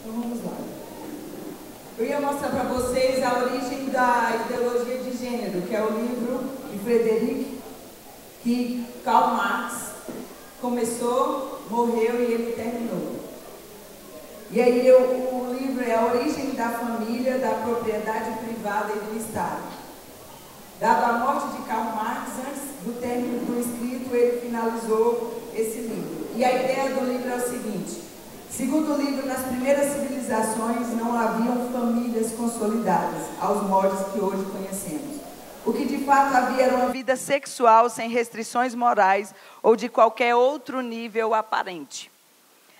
Então vamos lá. Eu ia mostrar para vocês a origem da ideologia de gênero, que é o livro de Frederic, que Karl Marx começou, morreu e ele terminou. E aí o livro é a origem da família, da propriedade privada e do Estado. Dado a morte de Karl Marx, antes do término do escrito, ele finalizou esse livro. E a ideia do livro é o seguinte: segundo o livro, nas primeiras civilizações não haviam famílias consolidadas, aos moldes que hoje conhecemos. O que de fato havia era uma vida sexual sem restrições morais ou de qualquer outro nível aparente.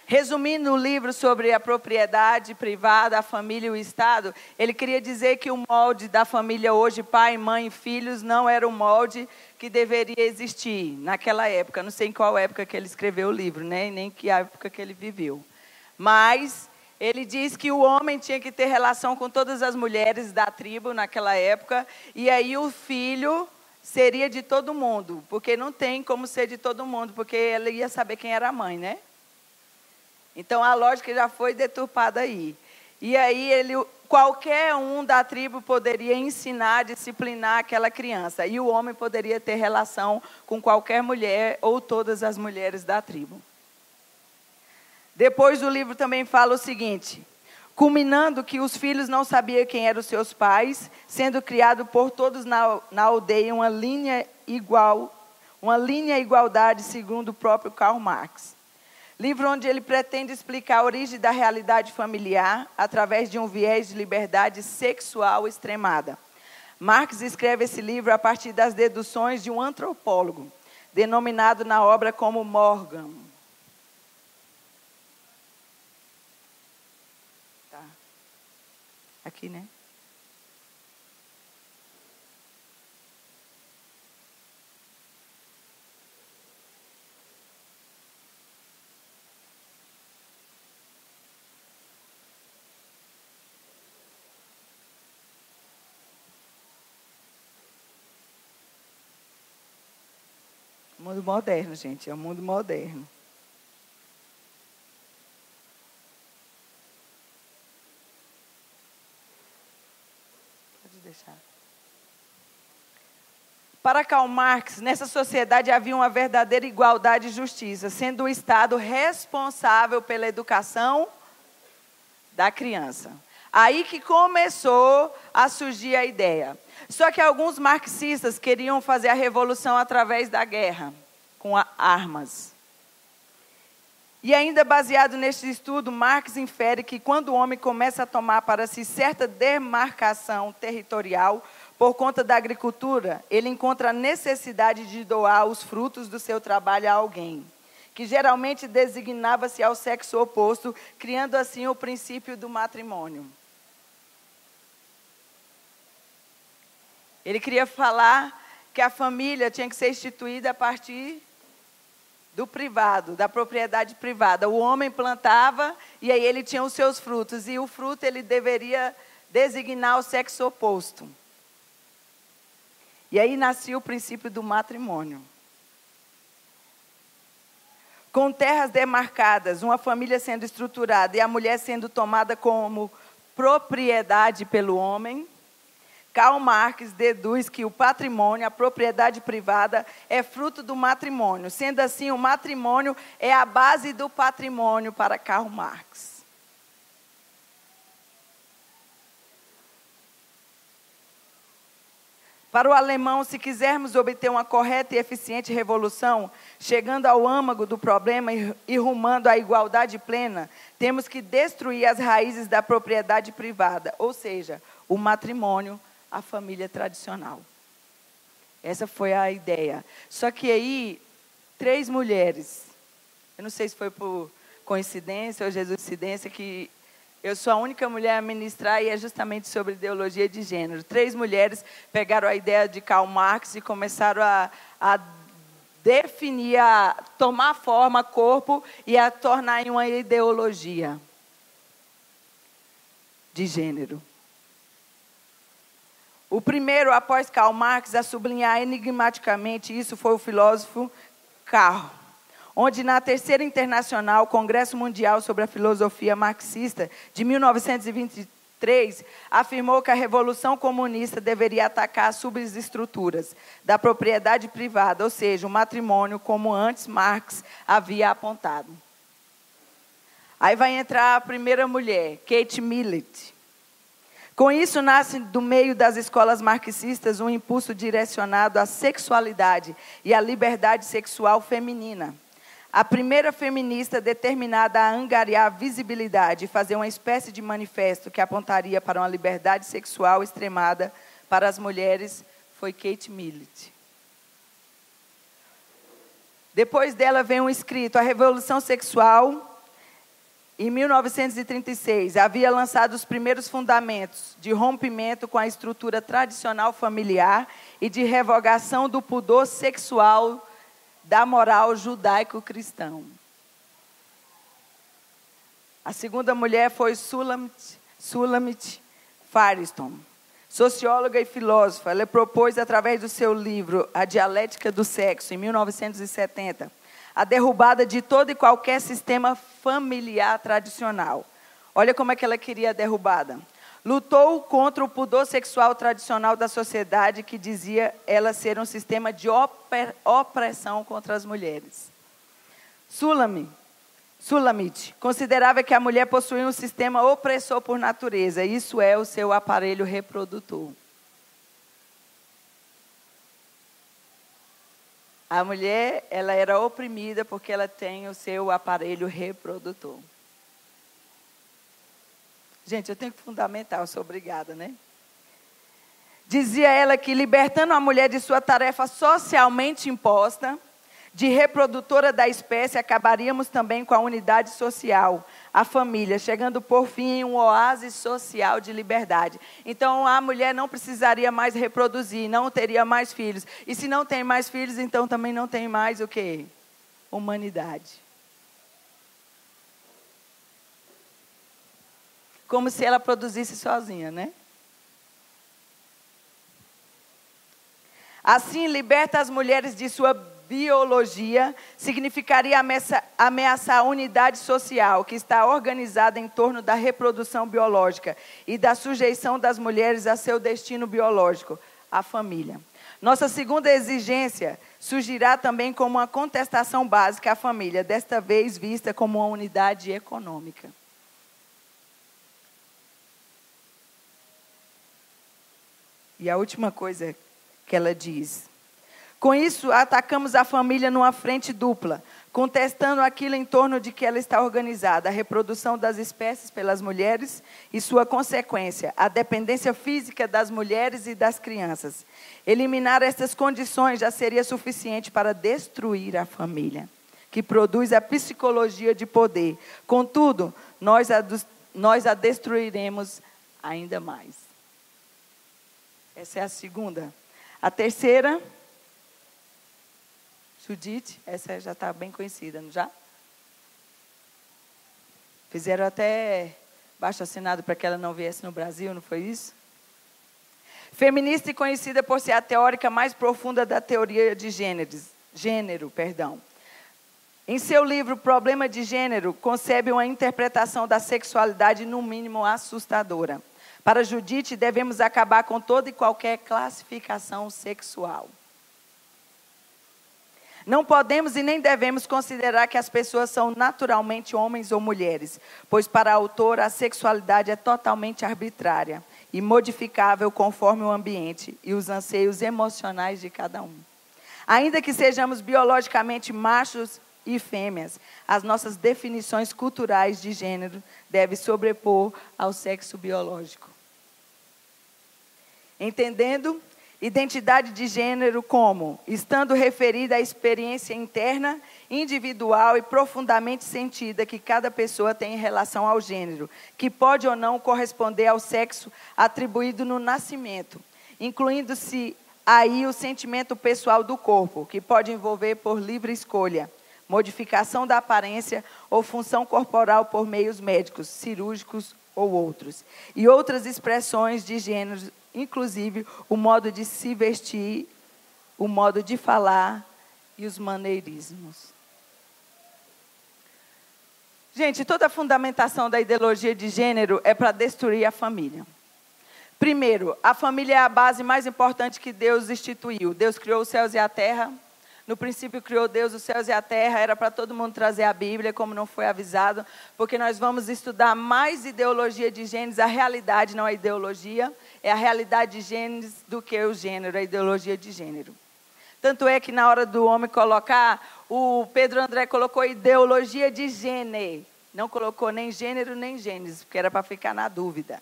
Resumindo o livro sobre a propriedade privada, a família e o Estado, ele queria dizer que o molde da família hoje, pai, mãe e filhos, não era o molde que deveria existir naquela época. Não sei em qual época que ele escreveu o livro, né? Nem que época que ele viveu. Mas ele diz que o homem tinha que ter relação com todas as mulheres da tribo naquela época, e aí o filho seria de todo mundo, porque não tem como ser de todo mundo, porque ele ia saber quem era a mãe, né? Então a lógica já foi deturpada aí. E aí qualquer um da tribo poderia ensinar, disciplinar aquela criança, e o homem poderia ter relação com qualquer mulher ou todas as mulheres da tribo. Depois o livro também fala o seguinte: culminando que os filhos não sabiam quem eram os seus pais, sendo criado por todos na aldeia uma linha igualdade, segundo o próprio Karl Marx. Livro onde ele pretende explicar a origem da realidade familiar através de um viés de liberdade sexual extremada. Marx escreve esse livro a partir das deduções de um antropólogo, denominado na obra como Morgan. Tá. Aqui, né? Mundo moderno, gente, é o mundo moderno. Pode deixar. Para Karl Marx, nessa sociedade havia uma verdadeira igualdade e justiça, sendo o Estado responsável pela educação da criança. Aí que começou a surgir a ideia. Só que alguns marxistas queriam fazer a revolução através da guerra, com armas. E ainda baseado neste estudo, Marx infere que quando o homem começa a tomar para si certa demarcação territorial, por conta da agricultura, ele encontra a necessidade de doar os frutos do seu trabalho a alguém, que geralmente designava-se ao sexo oposto, criando assim o princípio do matrimônio. Ele queria falar que a família tinha que ser instituída a partir do privado, da propriedade privada. O homem plantava e aí ele tinha os seus frutos, e o fruto ele deveria designar o sexo oposto. E aí nascia o princípio do matrimônio. Com terras demarcadas, uma família sendo estruturada e a mulher sendo tomada como propriedade pelo homem, Karl Marx deduz que o patrimônio, a propriedade privada, é fruto do matrimônio. Sendo assim, o matrimônio é a base do patrimônio para Karl Marx. Para o alemão, se quisermos obter uma correta e eficiente revolução, chegando ao âmago do problema e rumando à igualdade plena, temos que destruir as raízes da propriedade privada, ou seja, o matrimônio, a família tradicional. Essa foi a ideia. Só que aí, 3 mulheres, eu não sei se foi por coincidência ou jesuicidência, que eu sou a única mulher a ministrar, e é justamente sobre ideologia de gênero. 3 mulheres pegaram a ideia de Karl Marx e começaram a definir, a tomar forma, corpo, e a tornar em uma ideologia de gênero. O primeiro, após Karl Marx, a sublinhar enigmaticamente isso foi o filósofo Karl. onde na Terceira Internacional, Congresso Mundial sobre a Filosofia Marxista, de 1923, afirmou que a Revolução Comunista deveria atacar as subestruturas da propriedade privada, ou seja, o matrimônio, como antes Marx havia apontado. Aí vai entrar a primeira mulher, Kate Millett. Com isso, nasce do meio das escolas marxistas um impulso direcionado à sexualidade e à liberdade sexual feminina. A primeira feminista determinada a angariar visibilidade e fazer uma espécie de manifesto que apontaria para uma liberdade sexual extremada para as mulheres foi Kate Millett. Depois dela vem um escrito, A Revolução Sexual. Em 1936, havia lançado os primeiros fundamentos de rompimento com a estrutura tradicional familiar e de revogação do pudor sexual da moral judaico-cristão. A segunda mulher foi Shulamit Firestone, socióloga e filósofa. Ela propôs, através do seu livro A Dialética do Sexo, em 1970, a derrubada de todo e qualquer sistema familiar tradicional. Olha como é que ela queria a derrubada. Lutou contra o pudor sexual tradicional da sociedade, que dizia ela ser um sistema de opressão contra as mulheres. Shulamit considerava que a mulher possuía um sistema opressor por natureza, isso é, o seu aparelho reprodutor. A mulher, ela era oprimida porque ela tem o seu aparelho reprodutor. Gente, eu tenho que fundamentar, eu sou obrigada, né? Dizia ela que, libertando a mulher de sua tarefa socialmente imposta, de reprodutora da espécie, acabaríamos também com a unidade social, a família, chegando por fim em um oásis social de liberdade. Então, a mulher não precisaria mais reproduzir, não teria mais filhos. E se não tem mais filhos, então também não tem mais o quê? Humanidade. Como se ela produzisse sozinha, né? Assim, liberta as mulheres de sua biologia, significaria ameaçar a unidade social que está organizada em torno da reprodução biológica e da sujeição das mulheres a seu destino biológico, a família. Nossa segunda exigência surgirá também como uma contestação básica à família, desta vez vista como uma unidade econômica. E a última coisa que ela diz: com isso, atacamos a família numa frente dupla, contestando aquilo em torno de que ela está organizada, a reprodução das espécies pelas mulheres e sua consequência, a dependência física das mulheres e das crianças. Eliminar essas condições já seria suficiente para destruir a família, que produz a psicologia de poder. Contudo, nós a destruiremos ainda mais. Essa é a segunda. A terceira, Judith, essa já está bem conhecida, não já? Fizeram até baixo-assinado para que ela não viesse no Brasil, não foi isso? Feminista e conhecida por ser a teórica mais profunda da teoria de gênero. Em seu livro Problema de Gênero, concebe uma interpretação da sexualidade no mínimo assustadora. Para Judith, devemos acabar com toda e qualquer classificação sexual. Não podemos e nem devemos considerar que as pessoas são naturalmente homens ou mulheres, pois para a autora a sexualidade é totalmente arbitrária e modificável conforme o ambiente e os anseios emocionais de cada um. Ainda que sejamos biologicamente machos e fêmeas, as nossas definições culturais de gênero devem sobrepor ao sexo biológico. Entendendo identidade de gênero como estando referida à experiência interna, individual e profundamente sentida que cada pessoa tem em relação ao gênero, que pode ou não corresponder ao sexo atribuído no nascimento, incluindo-se aí o sentimento pessoal do corpo, que pode envolver por livre escolha, modificação da aparência ou função corporal por meios médicos, cirúrgicos ou outros, e outras expressões de gênero, inclusive o modo de se vestir, o modo de falar e os maneirismos. Gente, toda a fundamentação da ideologia de gênero é para destruir a família. Primeiro, a família é a base mais importante que Deus instituiu. Deus criou os céus e a terra. No princípio criou Deus os céus e a terra. Era para todo mundo trazer a Bíblia, como não foi avisado. Porque nós vamos estudar mais ideologia de gêneros. A realidade, não a ideologia. É a realidade de gêneros do que o gênero, a ideologia de gênero. Tanto é que na hora do homem colocar, o Pedro André colocou ideologia de gênero. Não colocou nem gênero nem gênesis, porque era para ficar na dúvida.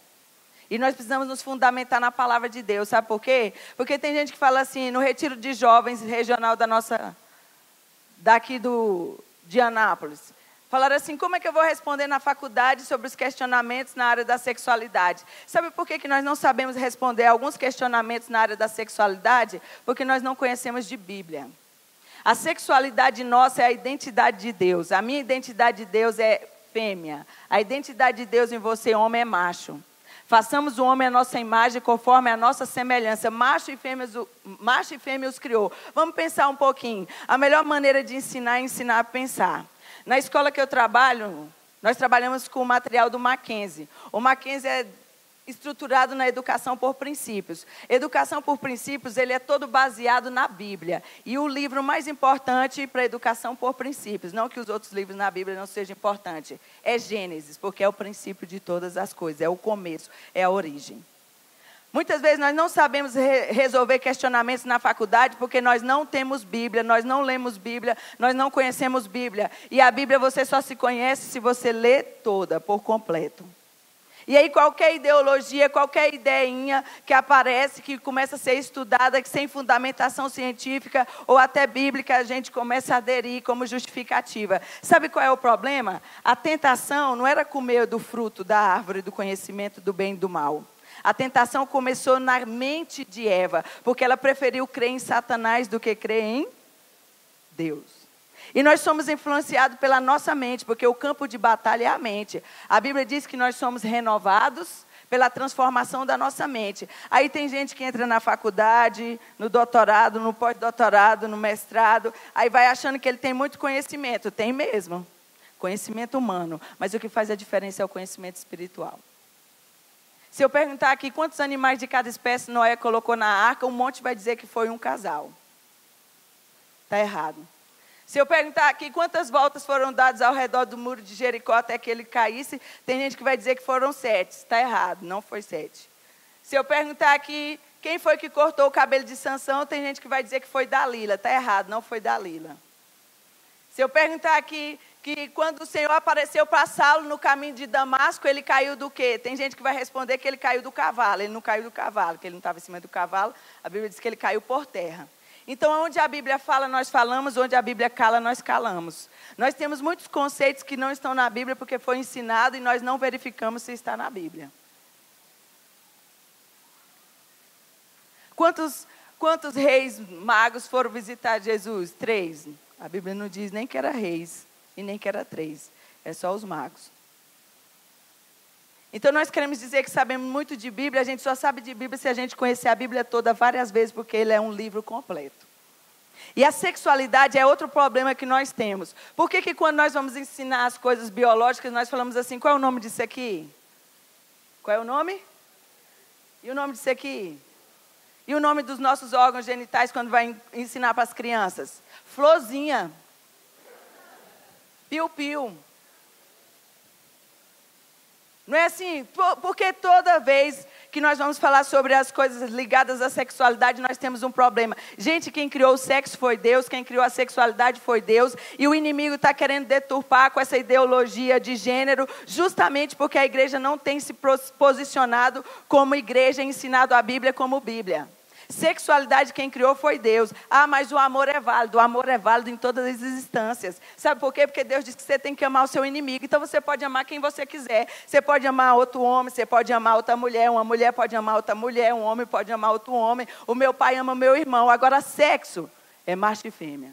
E nós precisamos nos fundamentar na palavra de Deus, sabe por quê? Porque tem gente que fala assim, no retiro de jovens regional de Anápolis, falaram assim, como é que eu vou responder na faculdade sobre os questionamentos na área da sexualidade? Sabe por que nós não sabemos responder alguns questionamentos na área da sexualidade? Porque nós não conhecemos de Bíblia. A sexualidade nossa é a identidade de Deus. A minha identidade de Deus é fêmea. A identidade de Deus em você, homem, é macho. Façamos o homem à nossa imagem, conforme a nossa semelhança. Macho e fêmea os criou. Vamos pensar um pouquinho. A melhor maneira de ensinar é ensinar a pensar. Na escola que eu trabalho, nós trabalhamos com o material do Mackenzie. O Mackenzie é estruturado na educação por princípios. Educação por princípios, ele é todo baseado na Bíblia. E o livro mais importante para a educação por princípios, não que os outros livros na Bíblia não sejam importantes, é Gênesis, porque é o princípio de todas as coisas, é o começo, é a origem. Muitas vezes nós não sabemos resolver questionamentos na faculdade porque nós não temos Bíblia, nós não lemos Bíblia, nós não conhecemos Bíblia. E a Bíblia você só se conhece se você lê toda, por completo. E aí qualquer ideologia, qualquer ideinha que aparece, que começa a ser estudada, que sem fundamentação científica ou até bíblica, a gente começa a aderir como justificativa. Sabe qual é o problema? A tentação não era comer do fruto da árvore do conhecimento do bem e do mal. A tentação começou na mente de Eva, porque ela preferiu crer em Satanás do que crer em Deus. E nós somos influenciados pela nossa mente, porque o campo de batalha é a mente. A Bíblia diz que nós somos renovados pela transformação da nossa mente. Aí tem gente que entra na faculdade, no doutorado, no pós-doutorado, no mestrado, aí vai achando que ele tem muito conhecimento. Tem mesmo, conhecimento humano, mas o que faz a diferença é o conhecimento espiritual. Se eu perguntar aqui quantos animais de cada espécie Noé colocou na arca, um monte vai dizer que foi um casal. Está errado. Se eu perguntar aqui quantas voltas foram dadas ao redor do muro de Jericó até que ele caísse, tem gente que vai dizer que foram 7. Está errado, não foi 7. Se eu perguntar aqui quem foi que cortou o cabelo de Sansão, tem gente que vai dizer que foi Dalila. Está errado, não foi Dalila. Se eu perguntar aqui que quando o Senhor apareceu para Saulo no caminho de Damasco, ele caiu do quê? Tem gente que vai responder que ele caiu do cavalo. Ele não caiu do cavalo, que ele não estava em cima do cavalo. A Bíblia diz que ele caiu por terra. Então, onde a Bíblia fala, nós falamos. Onde a Bíblia cala, nós calamos. Nós temos muitos conceitos que não estão na Bíblia porque foi ensinado e nós não verificamos se está na Bíblia. Quantos reis magos foram visitar Jesus? 3. A Bíblia não diz nem que era reis e nem que era 3. É só os magos. Então, nós queremos dizer que sabemos muito de Bíblia. A gente só sabe de Bíblia se a gente conhecer a Bíblia toda várias vezes, porque ele é um livro completo. E a sexualidade é outro problema que nós temos. Por que quando nós vamos ensinar as coisas biológicas, nós falamos assim, qual é o nome disso aqui? Qual é o nome? E o nome disso aqui? E o nome dos nossos órgãos genitais quando vai ensinar para as crianças? Florzinha. Piu-piu. Não é assim? Porque toda vez que nós vamos falar sobre as coisas ligadas à sexualidade, nós temos um problema. Gente, quem criou o sexo foi Deus, quem criou a sexualidade foi Deus, e o inimigo está querendo deturpar com essa ideologia de gênero, justamente porque a igreja não tem se posicionado como igreja, ensinado a Bíblia como Bíblia. Sexualidade quem criou foi Deus. Ah, mas o amor é válido. O amor é válido em todas as instâncias. Sabe por quê? Porque Deus diz que você tem que amar o seu inimigo. Então você pode amar quem você quiser. Você pode amar outro homem, você pode amar outra mulher. Uma mulher pode amar outra mulher. Um homem pode amar outro homem. O meu pai ama meu irmão. Agora, sexo é macho e fêmea.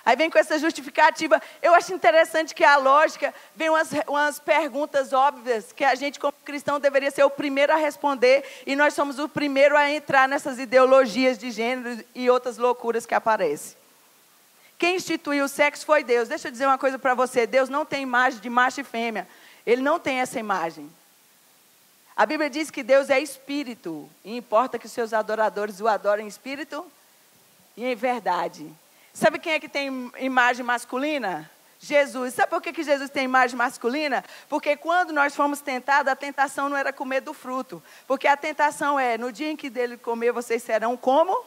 Aí vem com essa justificativa. Eu acho interessante que a lógica vem umas perguntas óbvias que a gente, como cristão, deveria ser o primeiro a responder. E nós somos o primeiro a entrar nessas ideologias de gênero e outras loucuras que aparecem. Quem instituiu o sexo foi Deus. Deixa eu dizer uma coisa para você. Deus não tem imagem de macho e fêmea. Ele não tem essa imagem. A Bíblia diz que Deus é espírito. E importa que os seus adoradores o adorem em espírito e em verdade. Sabe quem é que tem imagem masculina? Jesus. Sabe por que Jesus tem imagem masculina? Porque quando nós fomos tentados, a tentação não era comer do fruto. Porque a tentação é, no dia em que dele comer, vocês serão como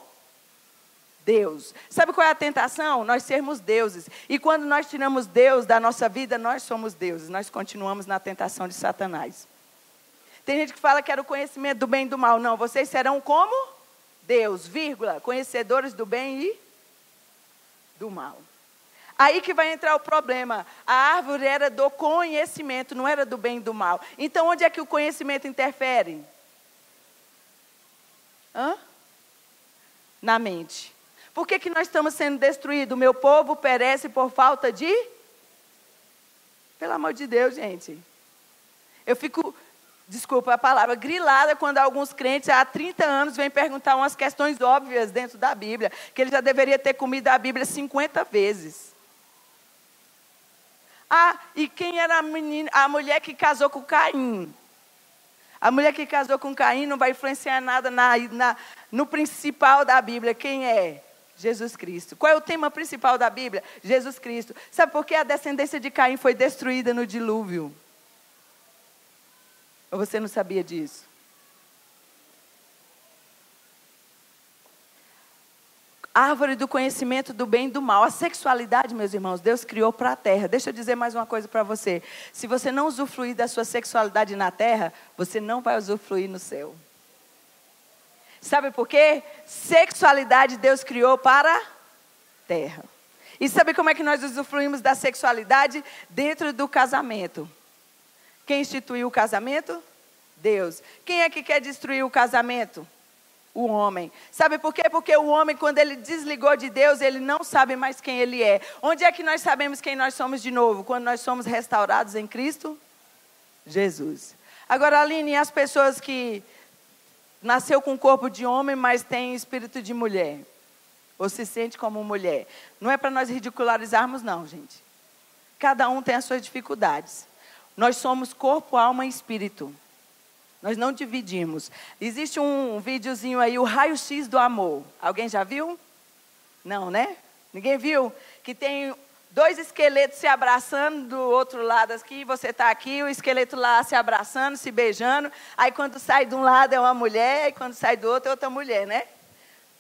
Deus. Sabe qual é a tentação? Nós sermos deuses. E quando nós tiramos Deus da nossa vida, nós somos deuses. Nós continuamos na tentação de Satanás. Tem gente que fala que era o conhecimento do bem e do mal. Não, vocês serão como Deus, vírgula, conhecedores do bem e do mal. Aí que vai entrar o problema. A árvore era do conhecimento, não era do bem e do mal. Então, onde é que o conhecimento interfere? Na mente. Por que nós estamos sendo destruídos? O meu povo perece por falta de... Pelo amor de Deus, gente. Eu fico, desculpa a palavra, grilada quando alguns crentes há 30 anos vêm perguntar umas questões óbvias dentro da Bíblia, que ele já deveria ter comido a Bíblia 50 vezes. E quem era a mulher que casou com Caim? A mulher que casou com Caim não vai influenciar nada no principal da Bíblia. Quem é? Jesus Cristo. Qual é o tema principal da Bíblia? Jesus Cristo. Sabe por que a descendência de Caim foi destruída no dilúvio? Ou você não sabia disso? Árvore do conhecimento do bem e do mal. A sexualidade, meus irmãos, Deus criou para a terra. Deixa eu dizer mais uma coisa para você. Se você não usufruir da sua sexualidade na terra, você não vai usufruir no céu. Sabe por quê? Sexualidade Deus criou para a terra. E sabe como é que nós usufruímos da sexualidade? Dentro do casamento. Quem instituiu o casamento? Deus. Quem é que quer destruir o casamento? O homem. Sabe por quê? Porque o homem, quando ele desligou de Deus, ele não sabe mais quem ele é. Onde é que nós sabemos quem nós somos de novo? Quando nós somos restaurados em Cristo Jesus. Agora, Aline, e as pessoas que nasceu com corpo de homem, mas tem espírito de mulher? Ou se sente como mulher? Não é para nós ridicularizarmos, não, gente. Cada um tem as suas dificuldades. Nós somos corpo, alma e espírito. Nós não dividimos. Existe um videozinho aí, o raio-x do amor. Alguém já viu? Não, né? Ninguém viu? Que tem 2 esqueletos se abraçando do outro lado aqui. Você está aqui, o esqueleto lá se abraçando, se beijando. Aí quando sai de um lado é uma mulher, e quando sai do outro é outra mulher, né?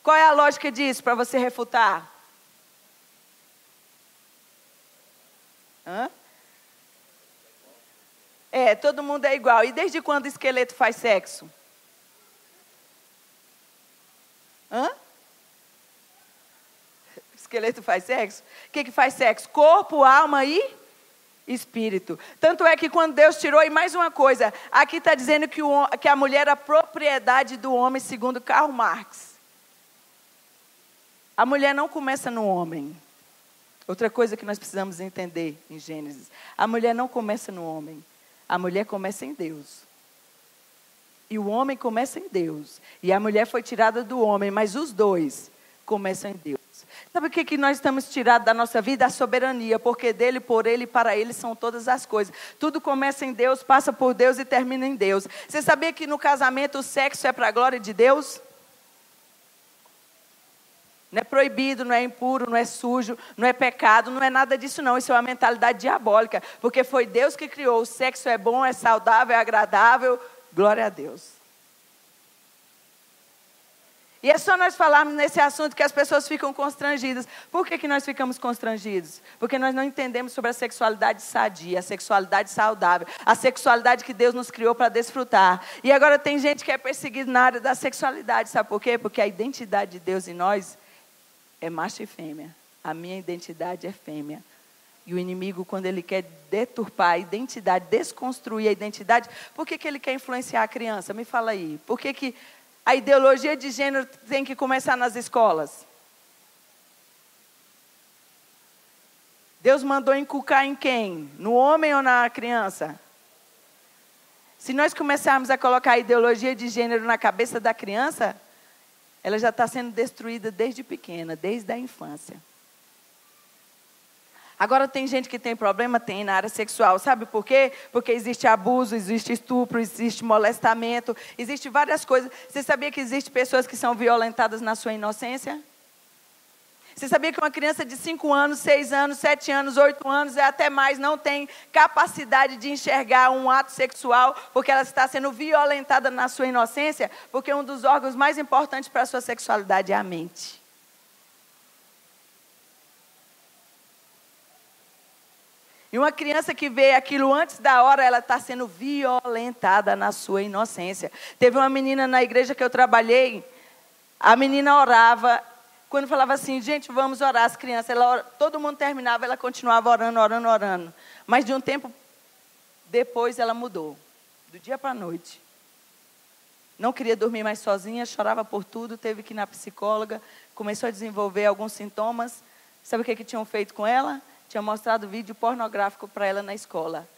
Qual é a lógica disso para você refutar? Todo mundo é igual. E desde quando o esqueleto faz sexo? O esqueleto faz sexo? O que faz sexo? Corpo, alma e espírito. Tanto é que quando Deus tirou, e mais uma coisa, aqui está dizendo que a mulher é a propriedade do homem, segundo Karl Marx. A mulher não começa no homem. Outra coisa que nós precisamos entender em Gênesis. A mulher não começa no homem. A mulher começa em Deus. E o homem começa em Deus. E a mulher foi tirada do homem, mas os dois começam em Deus. Sabe o que nós estamos tirados da nossa vida? A soberania, porque dele, por ele e para ele são todas as coisas. Tudo começa em Deus, passa por Deus e termina em Deus. Você sabia que no casamento o sexo é para a glória de Deus? Não é proibido, não é impuro, não é sujo, não é pecado, não é nada disso não. Isso é uma mentalidade diabólica, porque foi Deus que criou. O sexo é bom, é saudável, é agradável. Glória a Deus. E é só nós falarmos nesse assunto que as pessoas ficam constrangidas. Por que nós ficamos constrangidos? Porque nós não entendemos sobre a sexualidade sadia, a sexualidade saudável, a sexualidade que Deus nos criou para desfrutar. E agora tem gente que é perseguida na área da sexualidade. Sabe por quê? Porque a identidade de Deus em nós é macho e fêmea. A minha identidade é fêmea. E o inimigo, quando ele quer deturpar a identidade, desconstruir a identidade, por que ele quer influenciar a criança? Me fala aí. Por que a ideologia de gênero tem que começar nas escolas? Deus mandou inculcar em quem? No homem ou na criança? Se nós começarmos a colocar a ideologia de gênero na cabeça da criança, ela já está sendo destruída desde pequena, desde a infância. Agora, tem gente que tem problema? Tem, na área sexual. Sabe por quê? Porque existe abuso, existe estupro, existe molestamento, existe várias coisas. Você sabia que existem pessoas que são violentadas na sua inocência? Você sabia que uma criança de 5 anos, 6 anos, 7 anos, 8 anos e até mais não tem capacidade de enxergar um ato sexual porque ela está sendo violentada na sua inocência? Porque um dos órgãos mais importantes para a sua sexualidade é a mente. E uma criança que vê aquilo antes da hora, ela está sendo violentada na sua inocência. Teve uma menina na igreja que eu trabalhei, a menina orava, quando falava assim, gente, vamos orar, as crianças, todo mundo terminava, ela continuava orando, orando, orando. Mas de um tempo depois ela mudou, do dia para a noite. Não queria dormir mais sozinha, chorava por tudo, teve que ir na psicóloga, começou a desenvolver alguns sintomas. Sabe o que tinham feito com ela? Tinha mostrado vídeo pornográfico para ela na escola.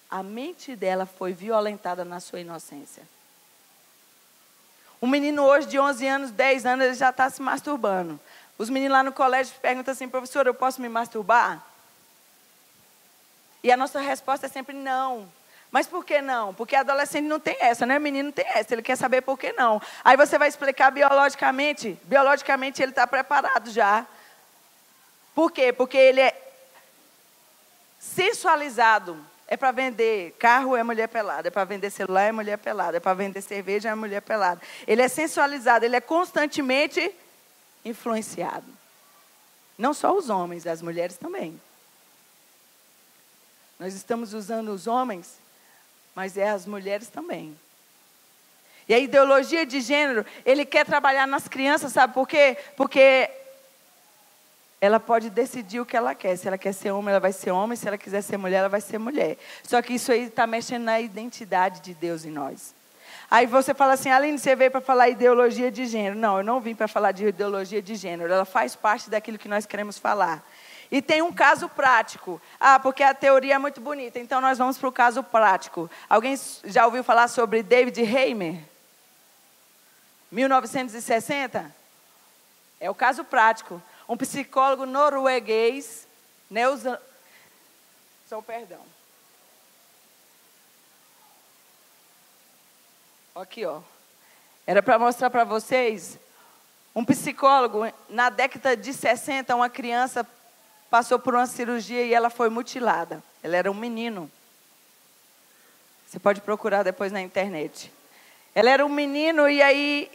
A mente dela foi violentada na sua inocência. Um menino hoje de 11 anos, 10 anos, ele já está se masturbando. Os meninos lá no colégio perguntam assim, professor, eu posso me masturbar? E a nossa resposta é sempre não. Mas por que não? Porque adolescente não tem essa, né? O menino não tem essa, ele quer saber por que não. Aí você vai explicar biologicamente ele está preparado já. Por quê? Porque ele é sensualizado. É para vender carro, é mulher pelada. É para vender celular, é mulher pelada. É para vender cerveja, é mulher pelada. Ele é sensualizado, ele é constantemente influenciado. Não só os homens, as mulheres também. Nós estamos usando os homens, mas é as mulheres também. E a ideologia de gênero, ele quer trabalhar nas crianças, sabe por quê? Porque ela pode decidir o que ela quer. Se ela quer ser homem, ela vai ser homem. Se ela quiser ser mulher, ela vai ser mulher. Só que isso aí está mexendo na identidade de Deus em nós. Aí você fala assim, Aline, você veio para falar ideologia de gênero. Não, eu não vim para falar de ideologia de gênero. Ela faz parte daquilo que nós queremos falar. E tem um caso prático. Porque a teoria é muito bonita. Então nós vamos para o caso prático. Alguém já ouviu falar sobre David Heimer? 1960? É o caso prático. Um psicólogo norueguês, Aqui, ó. Era para mostrar para vocês, um psicólogo, na década de 60, uma criança passou por uma cirurgia e ela foi mutilada. Ela era um menino. Você pode procurar depois na internet. Ela era um menino e aí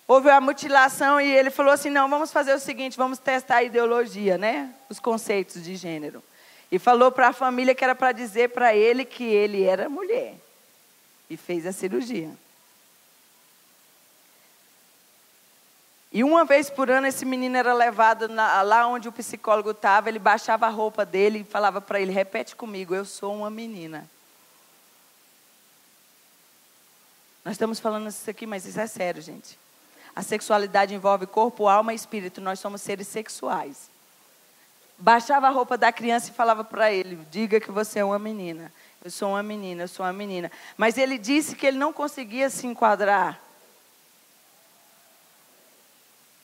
houve a mutilação e ele falou assim, não, vamos fazer o seguinte, vamos testar a ideologia, né? Os conceitos de gênero. E falou para a família que era para dizer para ele que ele era mulher. E fez a cirurgia. E uma vez por ano esse menino era levado lá onde o psicólogo estava, ele baixava a roupa dele e falava para ele, repete comigo, eu sou uma menina. Nós estamos falando isso aqui, mas isso é sério, gente. A sexualidade envolve corpo, alma e espírito. Nós somos seres sexuais. Baixava a roupa da criança e falava para ele, diga que você é uma menina. Eu sou uma menina, eu sou uma menina. Mas ele disse que ele não conseguia se enquadrar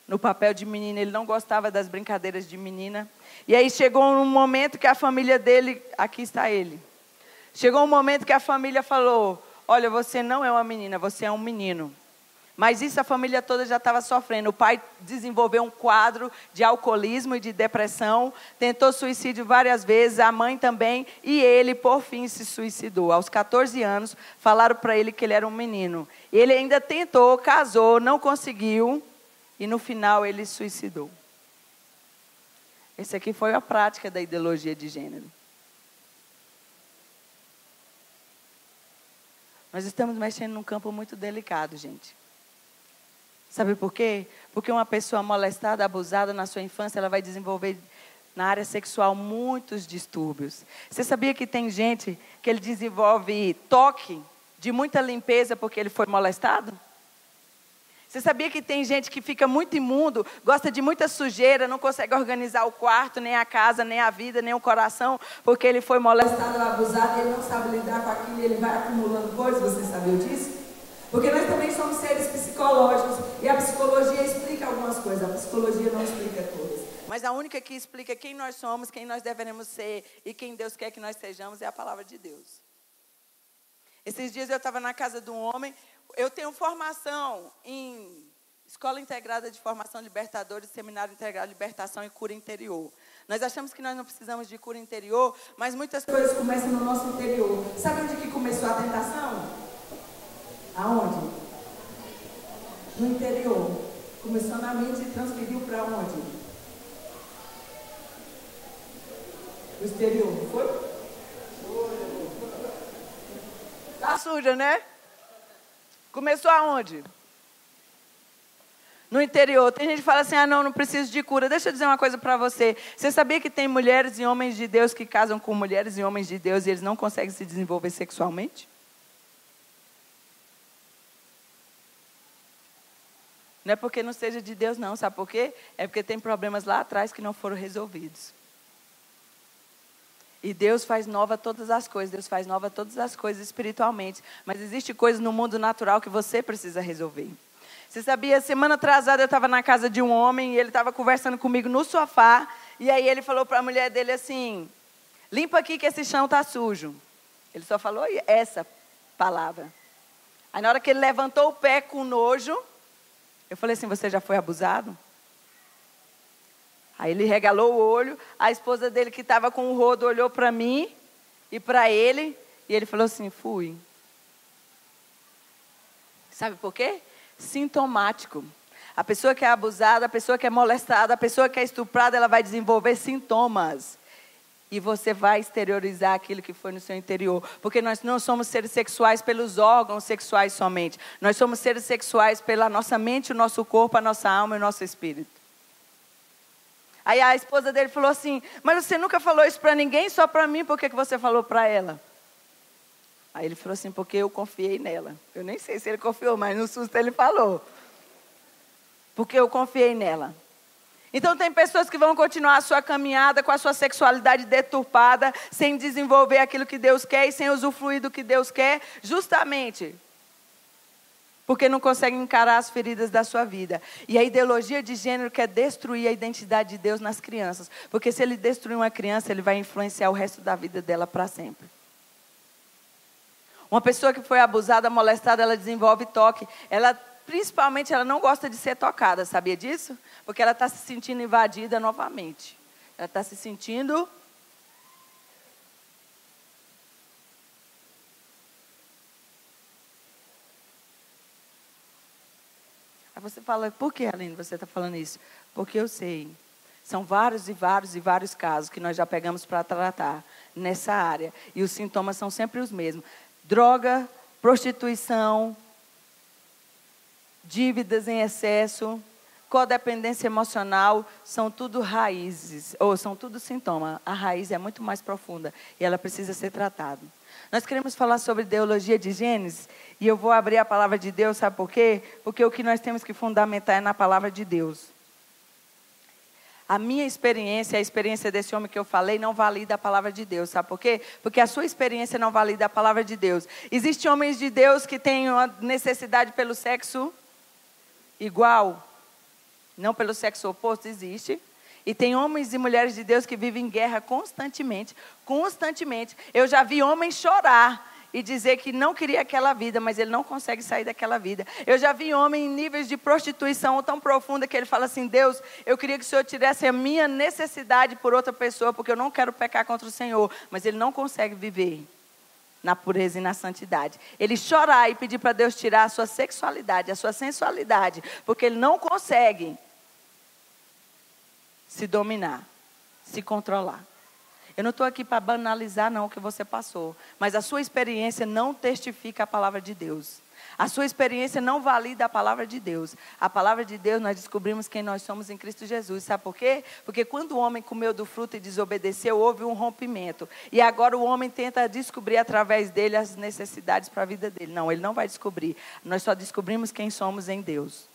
no papel de menina. Ele não gostava das brincadeiras de menina. E aí chegou um momento que a família dele, aqui está ele. Chegou um momento que a família falou, olha, você não é uma menina, você é um menino. Mas isso a família toda já estava sofrendo. O pai desenvolveu um quadro de alcoolismo e de depressão. Tentou suicídio várias vezes, a mãe também. E ele, por fim, se suicidou. Aos 14 anos, falaram para ele que ele era um menino. Ele ainda tentou, casou, não conseguiu. E no final ele se suicidou. Esse aqui foi a prática da ideologia de gênero. Nós estamos mexendo num campo muito delicado, gente. Sabe por quê? Porque uma pessoa molestada, abusada na sua infância, ela vai desenvolver na área sexual muitos distúrbios. Você sabia que tem gente que ele desenvolve toque de muita limpeza porque ele foi molestado? Você sabia que tem gente que fica muito imundo, gosta de muita sujeira, não consegue organizar o quarto, nem a casa, nem a vida, nem o coração, porque ele foi molestado, abusado, e ele não sabe lidar com aquilo, e ele vai acumulando coisas, você sabia disso? Porque nós também somos seres psicológicos, e a psicologia explica algumas coisas, a psicologia não explica todas. Mas a única que explica quem nós somos, quem nós devemos ser e quem Deus quer que nós sejamos é a palavra de Deus. Esses dias eu estava na casa de um homem. Eu tenho formação em Escola Integrada de Formação Libertadores, Seminário Integrado de Libertação e Cura Interior. Nós achamos que nós não precisamos de cura interior, mas muitas coisas começam no nosso interior. Sabe onde que começou a tentação? Aonde? No interior. Começou na mente e transferiu para onde? O exterior, não foi? Tá suja, né? Começou aonde? No interior. Tem gente que fala assim, não preciso de cura. Deixa eu dizer uma coisa para você. Você sabia que tem mulheres e homens de Deus que casam com mulheres e homens de Deus e eles não conseguem se desenvolver sexualmente? Não é porque não seja de Deus, não. Sabe por quê? É porque tem problemas lá atrás que não foram resolvidos. E Deus faz nova todas as coisas. Deus faz nova todas as coisas espiritualmente. Mas existe coisas no mundo natural que você precisa resolver. Você sabia, semana atrasada eu estava na casa de um homem e ele estava conversando comigo no sofá. E aí ele falou para a mulher dele assim, limpa aqui que esse chão está sujo. Ele só falou essa palavra. Aí na hora que ele levantou o pé com nojo, eu falei assim, você já foi abusado? Aí ele regalou o olho, a esposa dele que estava com o rodo olhou para mim e para ele. E ele falou assim, fui. Sabe por quê? Sintomático. A pessoa que é abusada, a pessoa que é molestada, a pessoa que é estuprada, ela vai desenvolver sintomas. E você vai exteriorizar aquilo que foi no seu interior. Porque nós não somos seres sexuais pelos órgãos sexuais somente. Nós somos seres sexuais pela nossa mente, o nosso corpo, a nossa alma e o nosso espírito. Aí a esposa dele falou assim, mas você nunca falou isso para ninguém, só para mim, por que você falou para ela? Aí ele falou assim, porque eu confiei nela. Eu nem sei se ele confiou, mas no susto ele falou. Porque eu confiei nela. Então tem pessoas que vão continuar a sua caminhada com a sua sexualidade deturpada, sem desenvolver aquilo que Deus quer e sem usufruir do que Deus quer, justamente porque não conseguem encarar as feridas da sua vida. E a ideologia de gênero quer destruir a identidade de Deus nas crianças. Porque se ele destruir uma criança, ele vai influenciar o resto da vida dela para sempre. Uma pessoa que foi abusada, molestada, ela desenvolve toque. Principalmente, ela não gosta de ser tocada, sabia disso? Porque ela está se sentindo invadida novamente. Ela está se sentindo... Aí você fala, por que, Aline, você está falando isso? Porque eu sei. São vários e vários e vários casos que nós já pegamos para tratar nessa área. E os sintomas são sempre os mesmos. Droga, prostituição, dívidas em excesso, codependência emocional, são tudo raízes, ou são tudo sintomas. A raiz é muito mais profunda e ela precisa ser tratada. Nós queremos falar sobre ideologia de Gênesis e eu vou abrir a palavra de Deus, sabe por quê? Porque o que nós temos que fundamentar é na palavra de Deus. A minha experiência, a experiência desse homem que eu falei, não valida a palavra de Deus. Sabe por quê? Porque a sua experiência não valida a palavra de Deus. Existem homens de Deus que têm uma necessidade pelo sexo igual. Não pelo sexo oposto, existe. E tem homens e mulheres de Deus que vivem em guerra constantemente. Constantemente. Eu já vi homens chorar e dizer que não queria aquela vida, mas ele não consegue sair daquela vida. Eu já vi homem em níveis de prostituição tão profunda que ele fala assim, Deus, eu queria que o Senhor tirasse a minha necessidade por outra pessoa, porque eu não quero pecar contra o Senhor. Mas ele não consegue viver na pureza e na santidade. Ele chorar e pedir para Deus tirar a sua sexualidade, a sua sensualidade, porque ele não consegue se dominar, se controlar. Eu não estou aqui para banalizar não o que você passou, mas a sua experiência não testifica a palavra de Deus. A sua experiência não valida a palavra de Deus. A palavra de Deus, nós descobrimos quem nós somos em Cristo Jesus. Sabe por quê? Porque quando o homem comeu do fruto e desobedeceu, houve um rompimento. E agora o homem tenta descobrir através dele as necessidades para a vida dele. Não, ele não vai descobrir. Nós só descobrimos quem somos em Deus.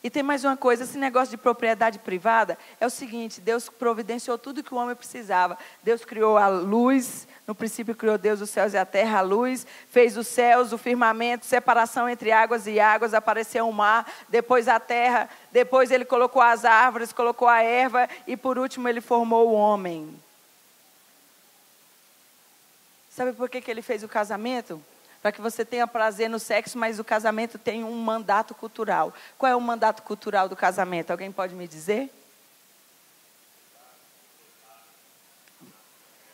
E tem mais uma coisa, esse negócio de propriedade privada é o seguinte, Deus providenciou tudo que o homem precisava. Deus criou a luz, no princípio criou Deus os céus e a terra, a luz, fez os céus, o firmamento, separação entre águas e águas, apareceu o mar, depois a terra, depois ele colocou as árvores, colocou a erva e por último ele formou o homem. Sabe por que ele fez o casamento? Para que você tenha prazer no sexo, mas o casamento tem um mandato cultural. Qual é o mandato cultural do casamento? Alguém pode me dizer?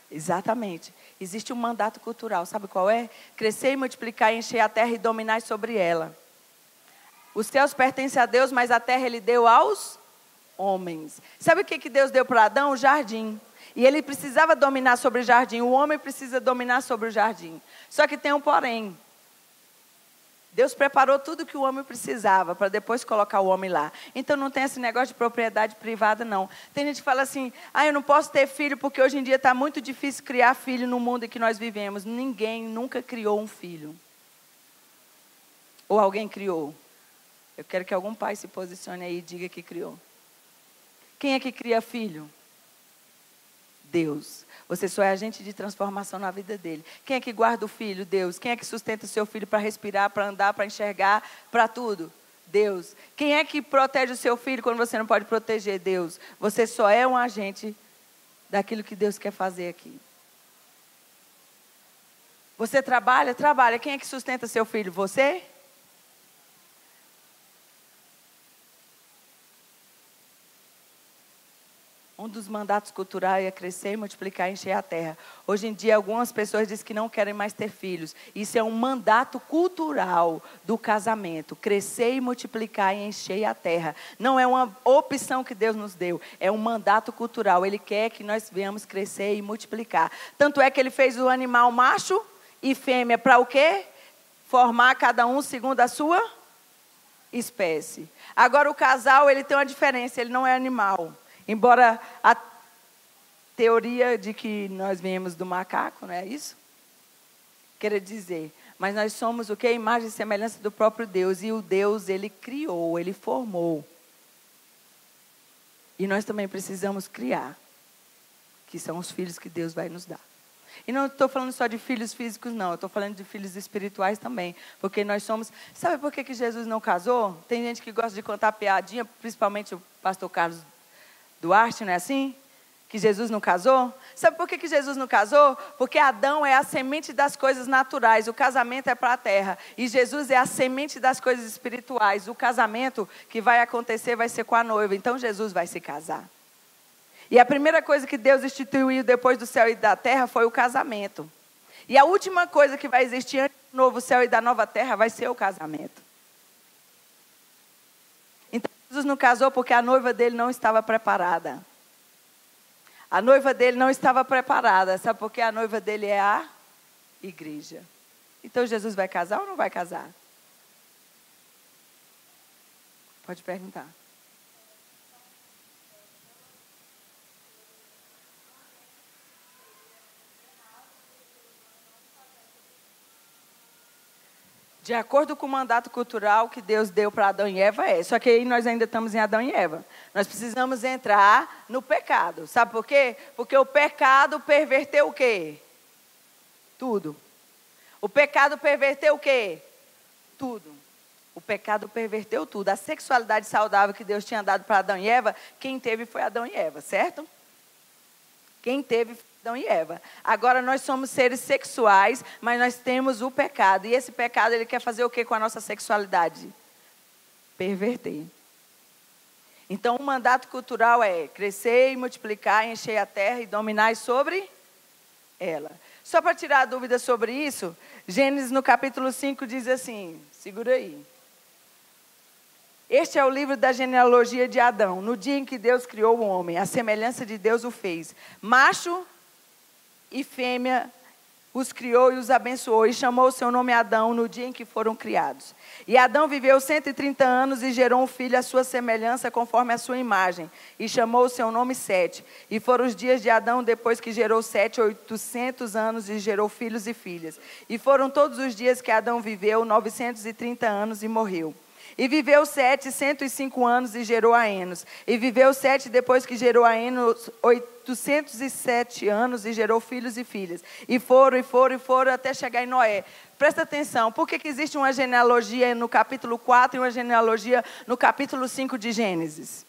Exatamente. Existe um mandato cultural. Sabe qual é? Crescer e multiplicar, encher a terra e dominar sobre ela. Os céus pertencem a Deus, mas a terra ele deu aos homens. Sabe o que Deus deu para Adão? O jardim. E ele precisava dominar sobre o jardim. O homem precisa dominar sobre o jardim. Só que tem um porém. Deus preparou tudo que o homem precisava para depois colocar o homem lá. Então não tem esse negócio de propriedade privada, não. Tem gente que fala assim, eu não posso ter filho porque hoje em dia está muito difícil criar filho no mundo em que nós vivemos. Ninguém nunca criou um filho. Ou alguém criou. Eu quero que algum pai se posicione aí e diga que criou. Quem é que cria filho? Deus. Você só é agente de transformação na vida dele. Quem é que guarda o filho? Deus. Quem é que sustenta o seu filho para respirar, para andar, para enxergar, para tudo? Deus. Quem é que protege o seu filho quando você não pode proteger? Deus. Você só é um agente daquilo que Deus quer fazer aqui. Você trabalha? Trabalha. Quem é que sustenta seu filho? Você? Um dos mandatos culturais é crescer e multiplicar e encher a terra. Hoje em dia, algumas pessoas dizem que não querem mais ter filhos. Isso é um mandato cultural do casamento. Crescer e multiplicar e encher a terra. Não é uma opção que Deus nos deu. É um mandato cultural. Ele quer que nós venhamos crescer e multiplicar. Tanto é que ele fez o animal macho e fêmea para o quê? Formar cada um segundo a sua espécie. Agora o casal, ele tem uma diferença. Ele não é animal. Embora a teoria de que nós viemos do macaco, não é isso? Quer dizer, mas nós somos o quê? Imagem e semelhança do próprio Deus. E o Deus, ele criou, ele formou. E nós também precisamos criar, que são os filhos que Deus vai nos dar. E não estou falando só de filhos físicos, não. Eu estou falando de filhos espirituais também. Porque nós somos... Sabe por que Jesus não casou? Tem gente que gosta de contar piadinha, principalmente o pastor Carlos Duarte, não é assim? Que Jesus não casou? Sabe por que Jesus não casou? Porque Adão é a semente das coisas naturais, o casamento é para a terra. E Jesus é a semente das coisas espirituais. O casamento que vai acontecer vai ser com a noiva. Então Jesus vai se casar. E a primeira coisa que Deus instituiu depois do céu e da terra foi o casamento. E a última coisa que vai existir antes do novo céu e da nova terra vai ser o casamento. Jesus não casou porque a noiva dele não estava preparada. A noiva dele não estava preparada. Sabe por quê? A noiva dele é a igreja. Então Jesus vai casar ou não vai casar? Pode perguntar. De acordo com o mandato cultural que Deus deu para Adão e Eva, é. Só que aí nós ainda estamos em Adão e Eva. Nós precisamos entrar no pecado. Sabe por quê? Porque o pecado perverteu o quê? Tudo. O pecado perverteu o quê? Tudo. O pecado perverteu tudo. A sexualidade saudável que Deus tinha dado para Adão e Eva, quem teve foi Adão e Eva, certo? Quem teve foi Adão e Eva. Agora nós somos seres sexuais, mas nós temos o pecado. E esse pecado, ele quer fazer o que com a nossa sexualidade? Perverter. Então o mandato cultural é crescer e multiplicar, encher a terra e dominar sobre ela. Só para tirar a dúvida sobre isso, Gênesis no capítulo 5 diz assim, segura aí. Este é o livro da genealogia de Adão. No dia em que Deus criou o homem, a semelhança de Deus o fez. Macho e fêmea os criou e os abençoou. E chamou o seu nome Adão no dia em que foram criados. E Adão viveu 130 anos e gerou um filho à sua semelhança, conforme a sua imagem. E chamou o seu nome Sete. E foram os dias de Adão, depois que gerou Sete, 800 anos e gerou filhos e filhas. E foram todos os dias que Adão viveu, 930 anos e morreu. E viveu Sete 105 anos e gerou a Enos. E viveu Sete depois que gerou a Enos 807 anos e gerou filhos e filhas. E foram até chegar em Noé. Presta atenção, por que existe uma genealogia no capítulo 4 e uma genealogia no capítulo 5 de Gênesis?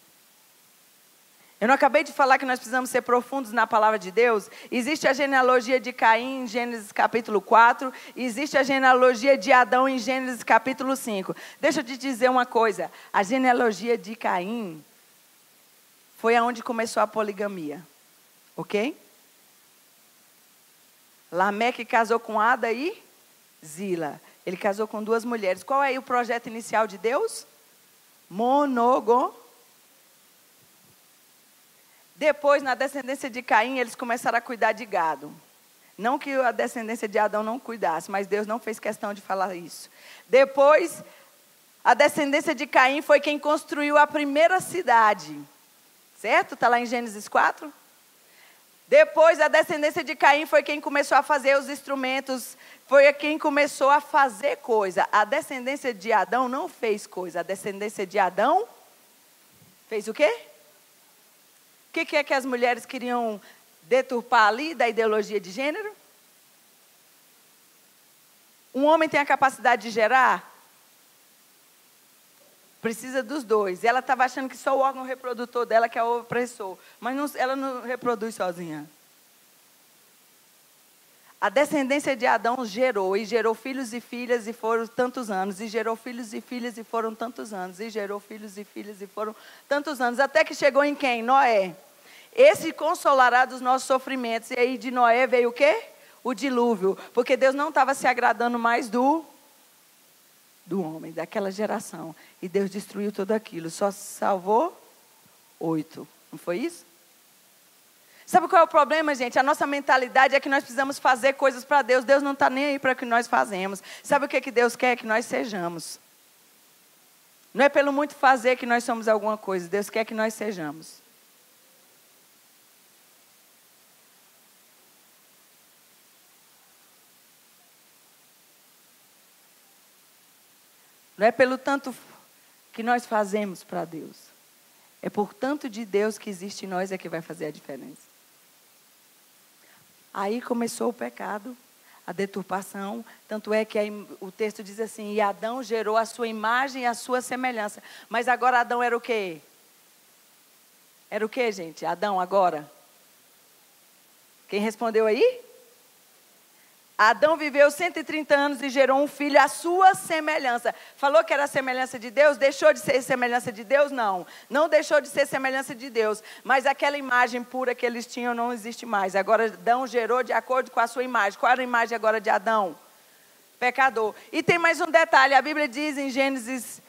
Eu não acabei de falar que nós precisamos ser profundos na palavra de Deus? Existe a genealogia de Caim em Gênesis capítulo 4, e existe a genealogia de Adão em Gênesis capítulo 5. Deixa eu te dizer uma coisa, a genealogia de Caim foi aonde começou a poligamia, ok? Lameque casou com Ada e Zila. Ele casou com 2 mulheres. Qual é o projeto inicial de Deus? Depois, na descendência de Caim, eles começaram a cuidar de gado. Não que a descendência de Adão não cuidasse, mas Deus não fez questão de falar isso. Depois, a descendência de Caim foi quem construiu a primeira cidade. Certo? Está lá em Gênesis 4. Depois, a descendência de Caim foi quem começou a fazer os instrumentos, foi quem começou a fazer coisa. A descendência de Adão não fez coisa. A descendência de Adão fez o quê? O que é que as mulheres queriam deturpar ali da ideologia de gênero? Um homem tem a capacidade de gerar? Precisa dos dois. Ela estava achando que só o órgão reprodutor dela que é o opressor. Mas ela não reproduz sozinha. A descendência de Adão gerou, e gerou filhos e filhas e foram tantos anos. E gerou filhos e filhas e foram tantos anos. E gerou filhos e filhas e foram tantos anos. Até que chegou em quem? Noé. Esse consolará dos nossos sofrimentos. E aí de Noé veio o quê? O dilúvio. Porque Deus não estava se agradando mais do homem, daquela geração. E Deus destruiu tudo aquilo. Só salvou 8. Não foi isso? Sabe qual é o problema, gente? A nossa mentalidade é que nós precisamos fazer coisas para Deus. Deus não está nem aí para o que nós fazemos. Sabe o que Deus quer? Que nós sejamos. Não é pelo muito fazer que nós somos alguma coisa. Deus quer que nós sejamos. Não é pelo tanto que nós fazemos para Deus. É por tanto de Deus que existe em nós é que vai fazer a diferença. Aí começou o pecado, a deturpação. Tanto é que aí o texto diz assim, e Adão gerou a sua imagem e a sua semelhança. Mas agora Adão era o quê? Era o quê, gente? Adão agora? Quem respondeu aí? Adão viveu 130 anos e gerou um filho à sua semelhança. Falou que era a semelhança de Deus? Deixou de ser semelhança de Deus? Não. Não deixou de ser semelhança de Deus. Mas aquela imagem pura que eles tinham não existe mais. Agora Adão gerou de acordo com a sua imagem. Qual era a imagem agora de Adão? Pecador. E tem mais um detalhe. A Bíblia diz em Gênesis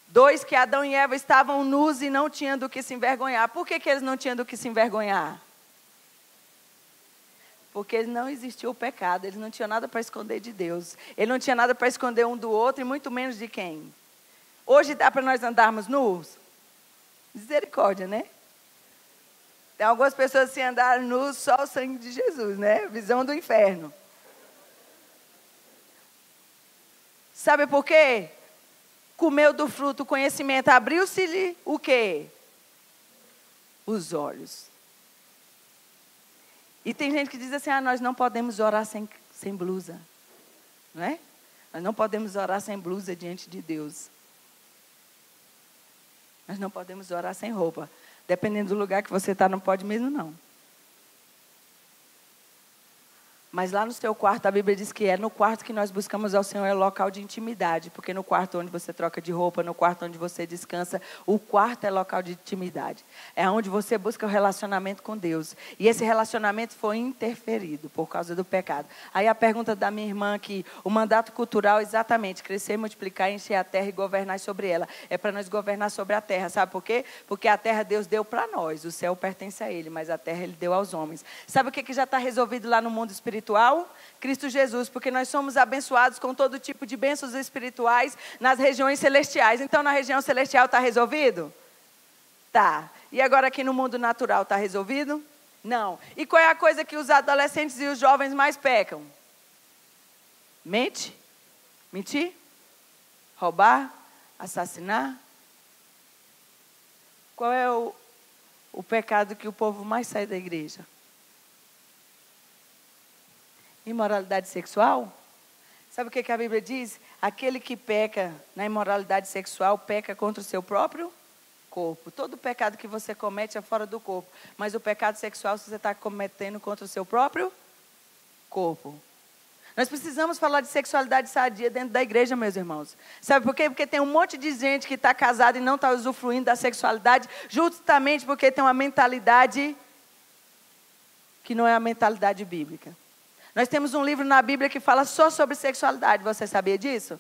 2 que Adão e Eva estavam nus e não tinham do que se envergonhar. Por que eles não tinham do que se envergonhar? Porque não existiu o pecado, eles não tinham nada para esconder de Deus. Ele não tinha nada para esconder um do outro, e muito menos de quem? Hoje dá para nós andarmos nus? Misericórdia, né? Tem algumas pessoas assim, andarem nus, só o sangue de Jesus, né? Visão do inferno. Sabe por quê? Comeu do fruto, o conhecimento, abriu-se-lhe o quê? Os olhos. E tem gente que diz assim, nós não podemos orar sem blusa. Não é? Nós não podemos orar sem blusa diante de Deus. Nós não podemos orar sem roupa. Dependendo do lugar que você está, não pode mesmo não. Mas lá no seu quarto, a Bíblia diz que é no quarto que nós buscamos ao Senhor, é local de intimidade. Porque no quarto onde você troca de roupa, no quarto onde você descansa, o quarto é local de intimidade. É onde você busca o relacionamento com Deus. E esse relacionamento foi interferido por causa do pecado. Aí a pergunta da minha irmã aqui, o mandato cultural, exatamente, crescer, multiplicar, encher a terra e governar sobre ela. É para nós governar sobre a terra, sabe por quê? Porque a terra Deus deu para nós, o céu pertence a Ele, mas a terra Ele deu aos homens. Sabe o que já está resolvido lá no mundo espiritual? Cristo Jesus, porque nós somos abençoados com todo tipo de bênçãos espirituais nas regiões celestiais. Então, na região celestial está resolvido? Tá. E agora aqui no mundo natural está resolvido? Não. E qual é a coisa que os adolescentes e os jovens mais pecam? Mentir? Roubar? Assassinar? Qual é o pecado que o povo mais sai da igreja? Imoralidade sexual? Sabe o que a Bíblia diz? Aquele que peca na imoralidade sexual peca contra o seu próprio corpo. Todo pecado que você comete é fora do corpo. Mas o pecado sexual você está cometendo contra o seu próprio corpo. Nós precisamos falar de sexualidade sadia dentro da igreja, meus irmãos. Sabe por quê? Porque tem um monte de gente que está casada e não está usufruindo da sexualidade, justamente porque tem uma mentalidade que não é a mentalidade bíblica. Nós temos um livro na Bíblia que fala só sobre sexualidade. Você sabia disso?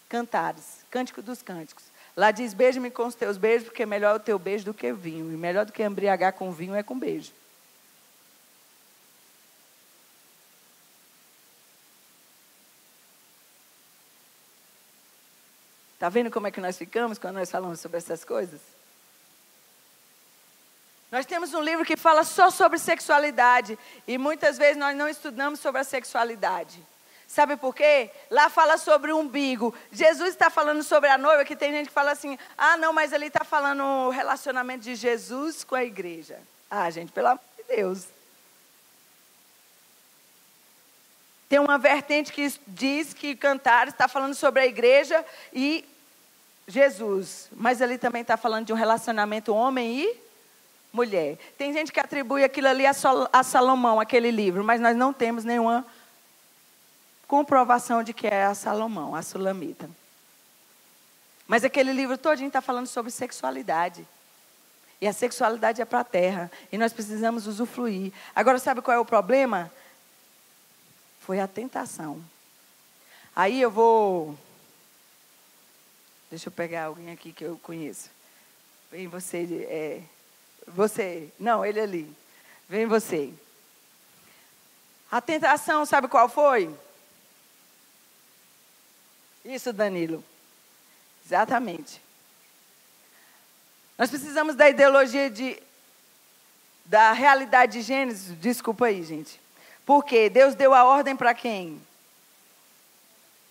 Cantares, Cântico dos Cânticos. Lá diz, beija-me com os teus beijos, porque melhor é o teu beijo do que vinho. E melhor do que embriagar com vinho é com beijo. Está vendo como é que nós ficamos quando nós falamos sobre essas coisas? Nós temos um livro que fala só sobre sexualidade. E muitas vezes nós não estudamos sobre a sexualidade. Sabe por quê? Lá fala sobre o umbigo. Jesus está falando sobre a noiva, que tem gente que fala assim, ah, não, mas ele está falando o relacionamento de Jesus com a igreja. Ah, gente, pelo amor de Deus. Tem uma vertente que diz que Cantares está falando sobre a igreja e Jesus. Mas ali também está falando de um relacionamento homem e mulher. Tem gente que atribui aquilo ali a Salomão, aquele livro, mas nós não temos nenhuma comprovação de que é a Salomão, a Sulamita. Mas aquele livro todinho está falando sobre sexualidade. E a sexualidade é para a terra. E nós precisamos usufruir. Agora, sabe qual é o problema? Foi a tentação. Aí eu vou... Deixa eu pegar alguém aqui que eu conheço. Vem você... Você... Não, ele ali. Vem você. A tentação, sabe qual foi? Isso, Danilo. Exatamente. Nós precisamos da ideologia da realidade de Gênesis. Desculpa aí, gente. Porque Deus deu a ordem para quem?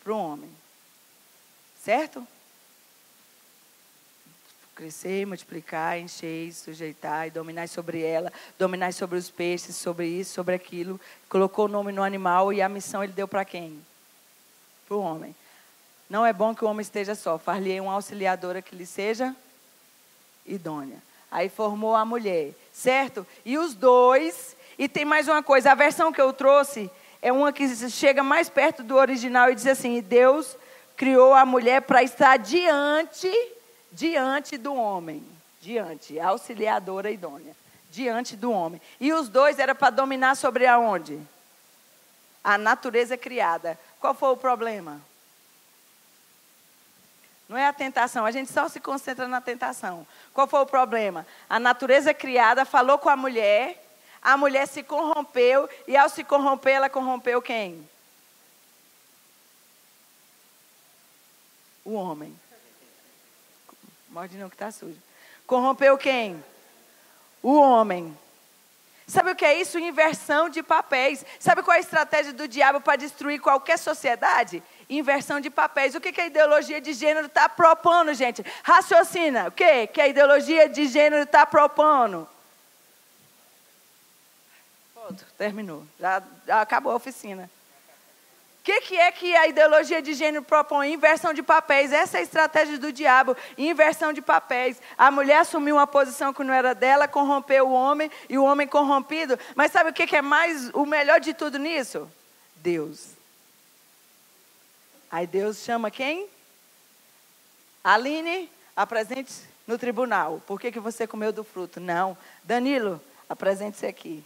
Para o homem. Certo? Crescer, multiplicar, encher, sujeitar e dominar sobre ela. Dominar sobre os peixes, sobre isso, sobre aquilo. Colocou o nome no animal e a missão ele deu para quem? Para o homem. Não é bom que o homem esteja só. Far-lhe uma auxiliadora que lhe seja idônea. Aí formou a mulher, certo? E os dois... E tem mais uma coisa, a versão que eu trouxe é uma que chega mais perto do original e diz assim, Deus criou a mulher para estar diante do homem. Diante, auxiliadora idônea. Diante do homem. E os dois era para dominar sobre aonde? A natureza criada. Qual foi o problema? Não é a tentação, a gente só se concentra na tentação. Qual foi o problema? A natureza criada falou com a mulher se corrompeu, e ao se corromper, ela corrompeu quem? O homem. Morde não que está sujo. Corrompeu quem? O homem. Sabe o que é isso? Inversão de papéis. Sabe qual é a estratégia do diabo para destruir qualquer sociedade? Inversão de papéis. O que a ideologia de gênero está propondo, gente? Raciocina. O que a ideologia de gênero está propondo? Pronto, terminou. Já acabou a oficina. O que é que a ideologia de gênero propõe? Inversão de papéis. Essa é a estratégia do diabo. Inversão de papéis. A mulher assumiu uma posição que não era dela, corrompeu o homem, e o homem corrompido. Mas sabe o que é mais o melhor de tudo nisso? Deus. Aí Deus chama quem? Aline, apresente no tribunal. Por que você comeu do fruto? Não. Danilo, apresente-se aqui.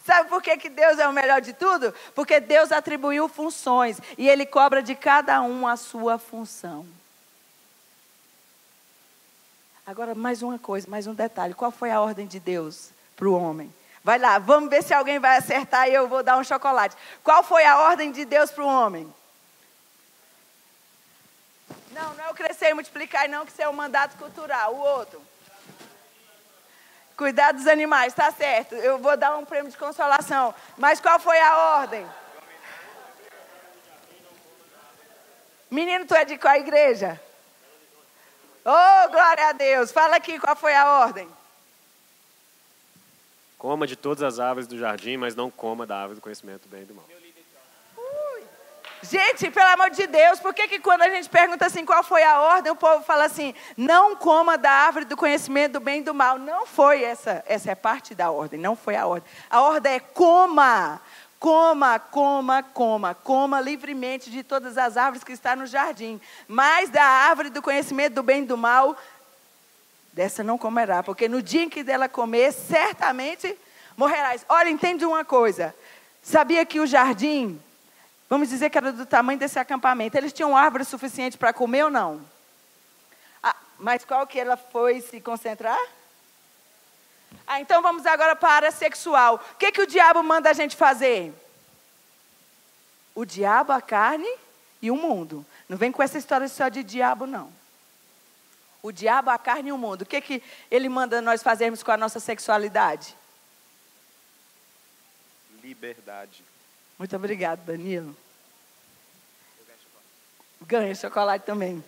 Sabe por que Deus é o melhor de tudo? Porque Deus atribuiu funções e Ele cobra de cada um a sua função. Agora, mais uma coisa, mais um detalhe. Qual foi a ordem de Deus para o homem? Vai lá, vamos ver se alguém vai acertar e eu vou dar um chocolate. Qual foi a ordem de Deus para o homem? Não é o crescer e multiplicar, não, que isso é um mandato cultural. O outro. Cuidar dos animais, está certo. Eu vou dar um prêmio de consolação. Mas qual foi a ordem? Menino, tu é de qual igreja? Oh, glória a Deus. Fala aqui qual foi a ordem. Coma de todas as árvores do jardim, mas não coma da árvore do conhecimento do bem e do mal. Gente, pelo amor de Deus, por que quando a gente pergunta assim qual foi a ordem, o povo fala assim, não coma da árvore do conhecimento do bem e do mal? Não foi essa é parte da ordem, não foi a ordem. A ordem é coma. Coma livremente de todas as árvores que estão no jardim. Mas da árvore do conhecimento do bem e do mal, dessa não comerá, porque no dia em que dela comer, certamente morrerás. Olha, entende uma coisa. Sabia que o jardim, vamos dizer que era do tamanho desse acampamento, eles tinham árvore suficiente para comer ou não? Mas qual que ela foi se concentrar? Então vamos agora para a área sexual. O que o diabo manda a gente fazer? O diabo, a carne e o mundo. Não vem com essa história só de diabo, não. O diabo, a carne e o mundo. O que ele manda nós fazermos com a nossa sexualidade? Liberdade. Muito obrigado, Danilo. Ganha chocolate também.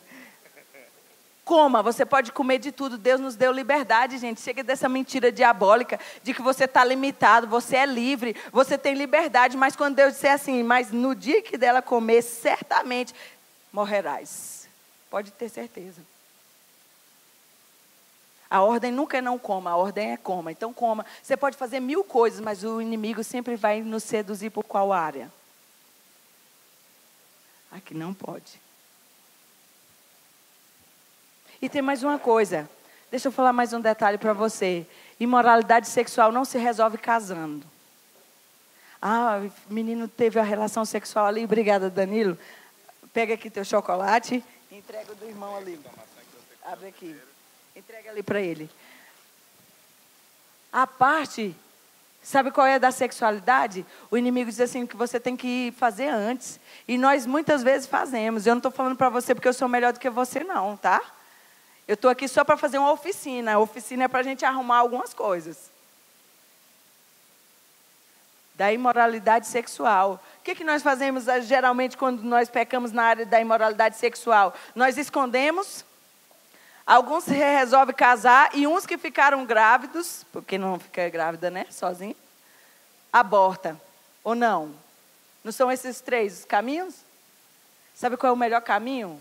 Coma, você pode comer de tudo. Deus nos deu liberdade, gente. Chega dessa mentira diabólica de que você está limitado, você é livre, você tem liberdade. Mas quando Deus disser assim, mas no dia que dela comer, certamente morrerás. Pode ter certeza. A ordem nunca é não coma, a ordem é coma. Então coma. Você pode fazer 1000 coisas, mas o inimigo sempre vai nos seduzir por qual área? Aqui não pode. E tem mais uma coisa. Deixa eu falar mais um detalhe para você. Imoralidade sexual não se resolve casando. O menino teve a relação sexual ali. Obrigada, Danilo. Pega aqui teu chocolate e entrega o do irmão ali. Abre aqui. Entrega ali para ele. A parte, sabe qual é da sexualidade? O inimigo diz assim, que você tem que fazer antes. E nós muitas vezes fazemos. Eu não estou falando para você porque eu sou melhor do que você não, tá? Eu estou aqui só para fazer uma oficina. A oficina é para a gente arrumar algumas coisas. Da imoralidade sexual. O que nós fazemos geralmente quando nós pecamos na área da imoralidade sexual? Nós escondemos. Alguns resolvem casar e uns que ficaram grávidos, porque não fica grávida, né? Sozinho. Aborta. Ou não? Não são esses 3 os caminhos? Sabe qual é o melhor caminho?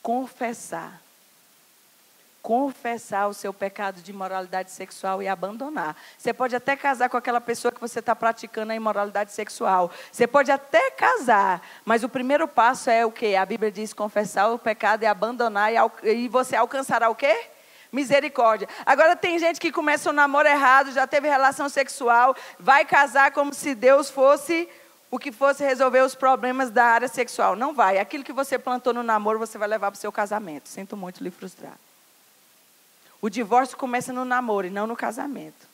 Confessar. Confessar o seu pecado de imoralidade sexual e abandonar. Você pode até casar com aquela pessoa que você está praticando a imoralidade sexual. Você pode até casar, mas o primeiro passo é o quê? A Bíblia diz confessar o pecado e abandonar, e você alcançará o quê? Misericórdia. Agora tem gente que começa um namoro errado, já teve relação sexual, vai casar como se Deus fosse o que fosse resolver os problemas da área sexual. Não vai. Aquilo que você plantou no namoro, você vai levar para o seu casamento. Sinto muito lhe frustrar. O divórcio começa no namoro e não no casamento.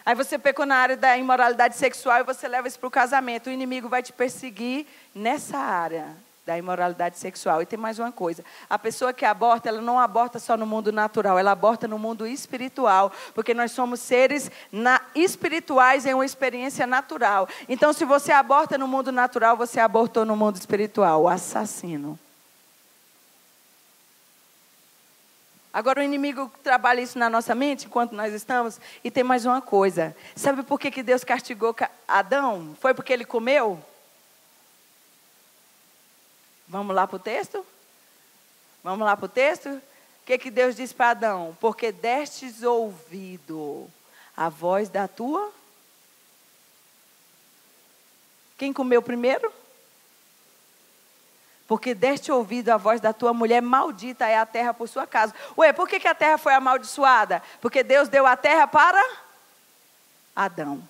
Aí você pecou na área da imoralidade sexual e você leva isso para o casamento. O inimigo vai te perseguir nessa área da imoralidade sexual. E tem mais uma coisa. A pessoa que aborta, ela não aborta só no mundo natural, ela aborta no mundo espiritual. Porque nós somos seres espirituais em uma experiência natural. Então, se você aborta no mundo natural, você abortou no mundo espiritual. O assassino. Agora o inimigo trabalha isso na nossa mente enquanto nós estamos. E tem mais uma coisa. Sabe por que Deus castigou Adão? Foi porque ele comeu? Vamos lá para o texto? Vamos lá para o texto? O que Deus diz para Adão? Porque destes ouvido a voz da tua... Quem comeu primeiro? Porque deste ouvido a voz da tua mulher, maldita é a terra por sua causa. Ué, por que a terra foi amaldiçoada? Porque Deus deu a terra para Adão.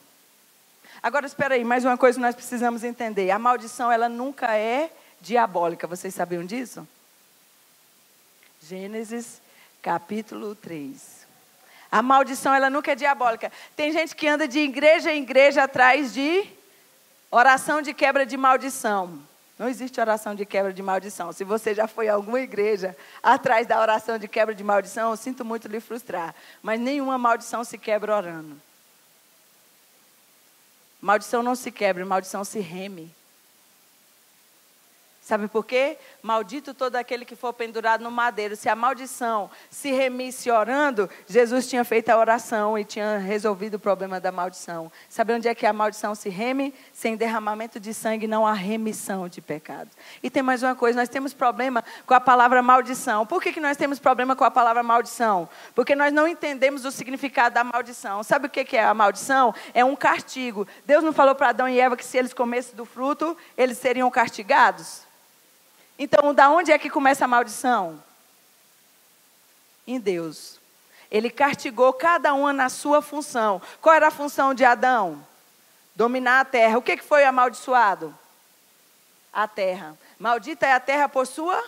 Agora, espera aí, mais uma coisa que nós precisamos entender. A maldição, ela nunca é diabólica. Vocês sabiam disso? Gênesis, capítulo 3. A maldição, ela nunca é diabólica. Tem gente que anda de igreja em igreja atrás de oração de quebra de maldição. Não existe oração de quebra de maldição. Se você já foi a alguma igreja atrás da oração de quebra de maldição, eu sinto muito lhe frustrar. Mas nenhuma maldição se quebra orando. Maldição não se quebra, maldição se reme. Sabe por quê? Maldito todo aquele que for pendurado no madeiro. Se a maldição se remisse orando, Jesus tinha feito a oração e tinha resolvido o problema da maldição. Sabe onde é que a maldição se reme? Sem derramamento de sangue não há remissão de pecados. E tem mais uma coisa, nós temos problema com a palavra maldição. Por que nós temos problema com a palavra maldição? Porque nós não entendemos o significado da maldição. Sabe o que é a maldição? É um castigo. Deus não falou para Adão e Eva que se eles comessem do fruto, eles seriam castigados? Então, da onde é que começa a maldição? Em Deus. Ele castigou cada uma na sua função. Qual era a função de Adão? Dominar a terra. O que foi amaldiçoado? A terra. Maldita é a terra por sua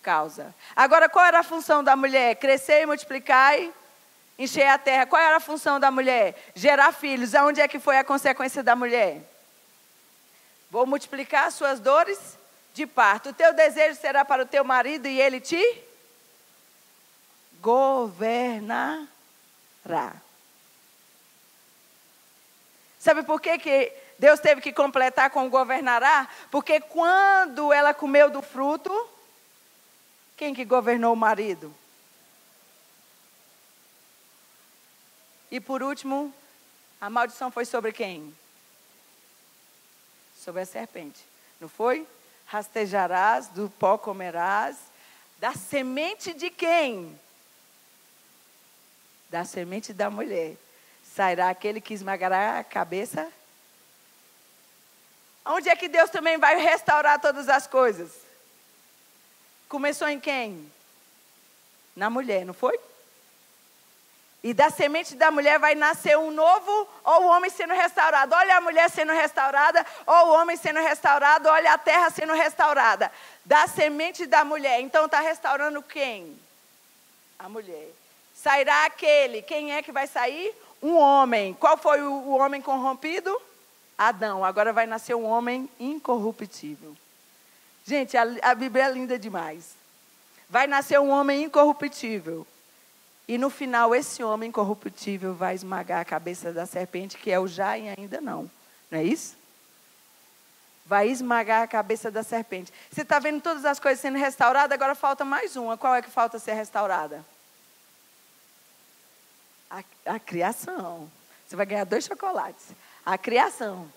causa. Agora, qual era a função da mulher? Crescer e multiplicar e encher a terra. Qual era a função da mulher? Gerar filhos. Aonde é que foi a consequência da mulher? Vou multiplicar as suas dores de parto. O teu desejo será para o teu marido e ele te governará. Sabe por que Deus teve que completar com governará? Porque quando ela comeu do fruto, quem que governou o marido? E por último, a maldição foi sobre quem? Sobre a serpente, não foi? Rastejarás, do pó comerás. Da semente de quem? Da semente da mulher. Sairá aquele que esmagará a cabeça. Onde é que Deus também vai restaurar todas as coisas? Começou em quem? Na mulher, não foi? E da semente da mulher vai nascer um novo, ou o homem sendo restaurado. Olha a mulher sendo restaurada, ou o homem sendo restaurado, olha a terra sendo restaurada. Da semente da mulher. Então está restaurando quem? A mulher. Sairá aquele. Quem é que vai sair? Um homem. Qual foi o homem corrompido? Adão. Agora vai nascer um homem incorruptível. Gente, a Bíblia é linda demais. Vai nascer um homem incorruptível. E no final, esse homem incorruptível vai esmagar a cabeça da serpente, que é o já e ainda não. Não é isso? Vai esmagar a cabeça da serpente. Você está vendo todas as coisas sendo restauradas, agora falta mais uma. Qual é que falta ser restaurada? A criação. Você vai ganhar 2 chocolates. A criação.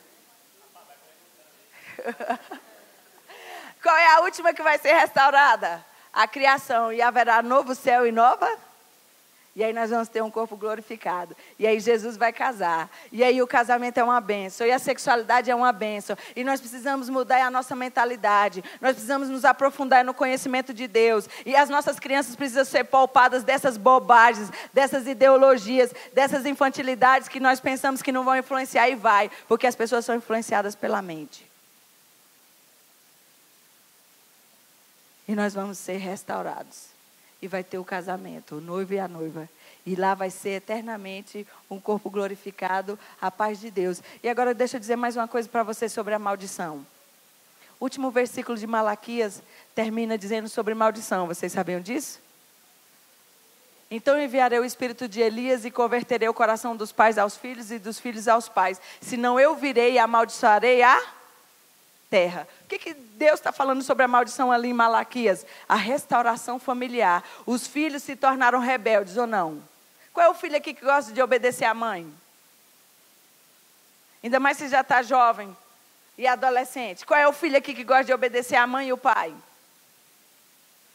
Qual é a última que vai ser restaurada? A criação. E haverá novo céu e nova? E aí nós vamos ter um corpo glorificado. E aí Jesus vai casar. E aí o casamento é uma bênção. E a sexualidade é uma bênção. E nós precisamos mudar a nossa mentalidade. Nós precisamos nos aprofundar no conhecimento de Deus. E as nossas crianças precisam ser poupadas dessas bobagens, dessas ideologias, dessas infantilidades que nós pensamos que não vão influenciar e vai. Porque as pessoas são influenciadas pela mente. E nós vamos ser restaurados. E vai ter o casamento, o noivo e a noiva. E lá vai ser eternamente um corpo glorificado, a paz de Deus. E agora deixa eu dizer mais uma coisa para você sobre a maldição. O último versículo de Malaquias termina dizendo sobre maldição. Vocês sabiam disso? Então enviarei o espírito de Elias e converterei o coração dos pais aos filhos e dos filhos aos pais. Senão eu virei e amaldiçoarei a terra. O que Deus está falando sobre a maldição ali em Malaquias? A restauração familiar. Os filhos se tornaram rebeldes ou não? Qual é o filho aqui que gosta de obedecer à mãe? Ainda mais se já está jovem e adolescente. Qual é o filho aqui que gosta de obedecer à mãe e o pai?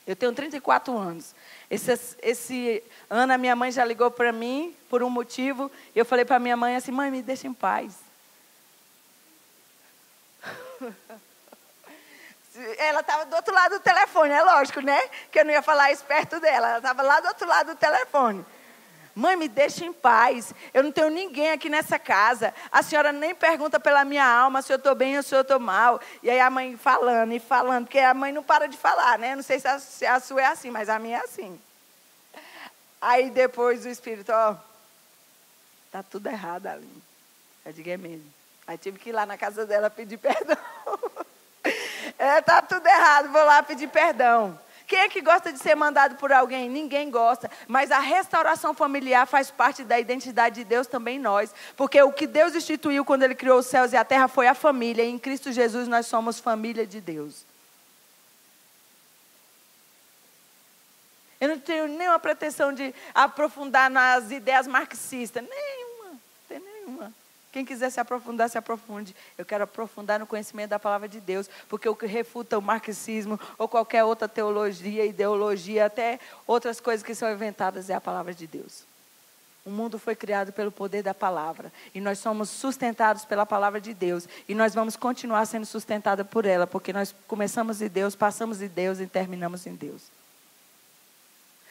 Eu tenho 34 anos. Esse ano a minha mãe já ligou para mim por um motivo. E eu falei para minha mãe assim, mãe, me deixa em paz. Ela estava do outro lado do telefone, é lógico, né? Que eu não ia falar isso perto dela. Ela estava lá do outro lado do telefone. Mãe, me deixa em paz. Eu não tenho ninguém aqui nessa casa. A senhora nem pergunta pela minha alma se eu estou bem ou se eu estou mal. E aí a mãe falando e falando, porque a mãe não para de falar, né? Não sei se a sua é assim, mas a minha é assim. Aí depois o Espírito, tá tudo errado ali. Eu digo, é mesmo. Aí tive que ir lá na casa dela pedir perdão. Tá tudo errado, vou lá pedir perdão. Quem é que gosta de ser mandado por alguém? Ninguém gosta. Mas a restauração familiar faz parte da identidade de Deus também nós. Porque o que Deus instituiu quando Ele criou os céus e a terra foi a família. E em Cristo Jesus nós somos família de Deus. Eu não tenho nenhuma pretensão de aprofundar nas ideias marxistas. Nenhuma, não tem nenhuma. Quem quiser se aprofundar, se aprofunde. Eu quero aprofundar no conhecimento da palavra de Deus, porque o que refuta o marxismo ou qualquer outra teologia, ideologia, até outras coisas que são inventadas é a palavra de Deus. O mundo foi criado pelo poder da palavra. E nós somos sustentados pela palavra de Deus. E nós vamos continuar sendo sustentados por ela, porque nós começamos em Deus, passamos em Deus e terminamos em Deus.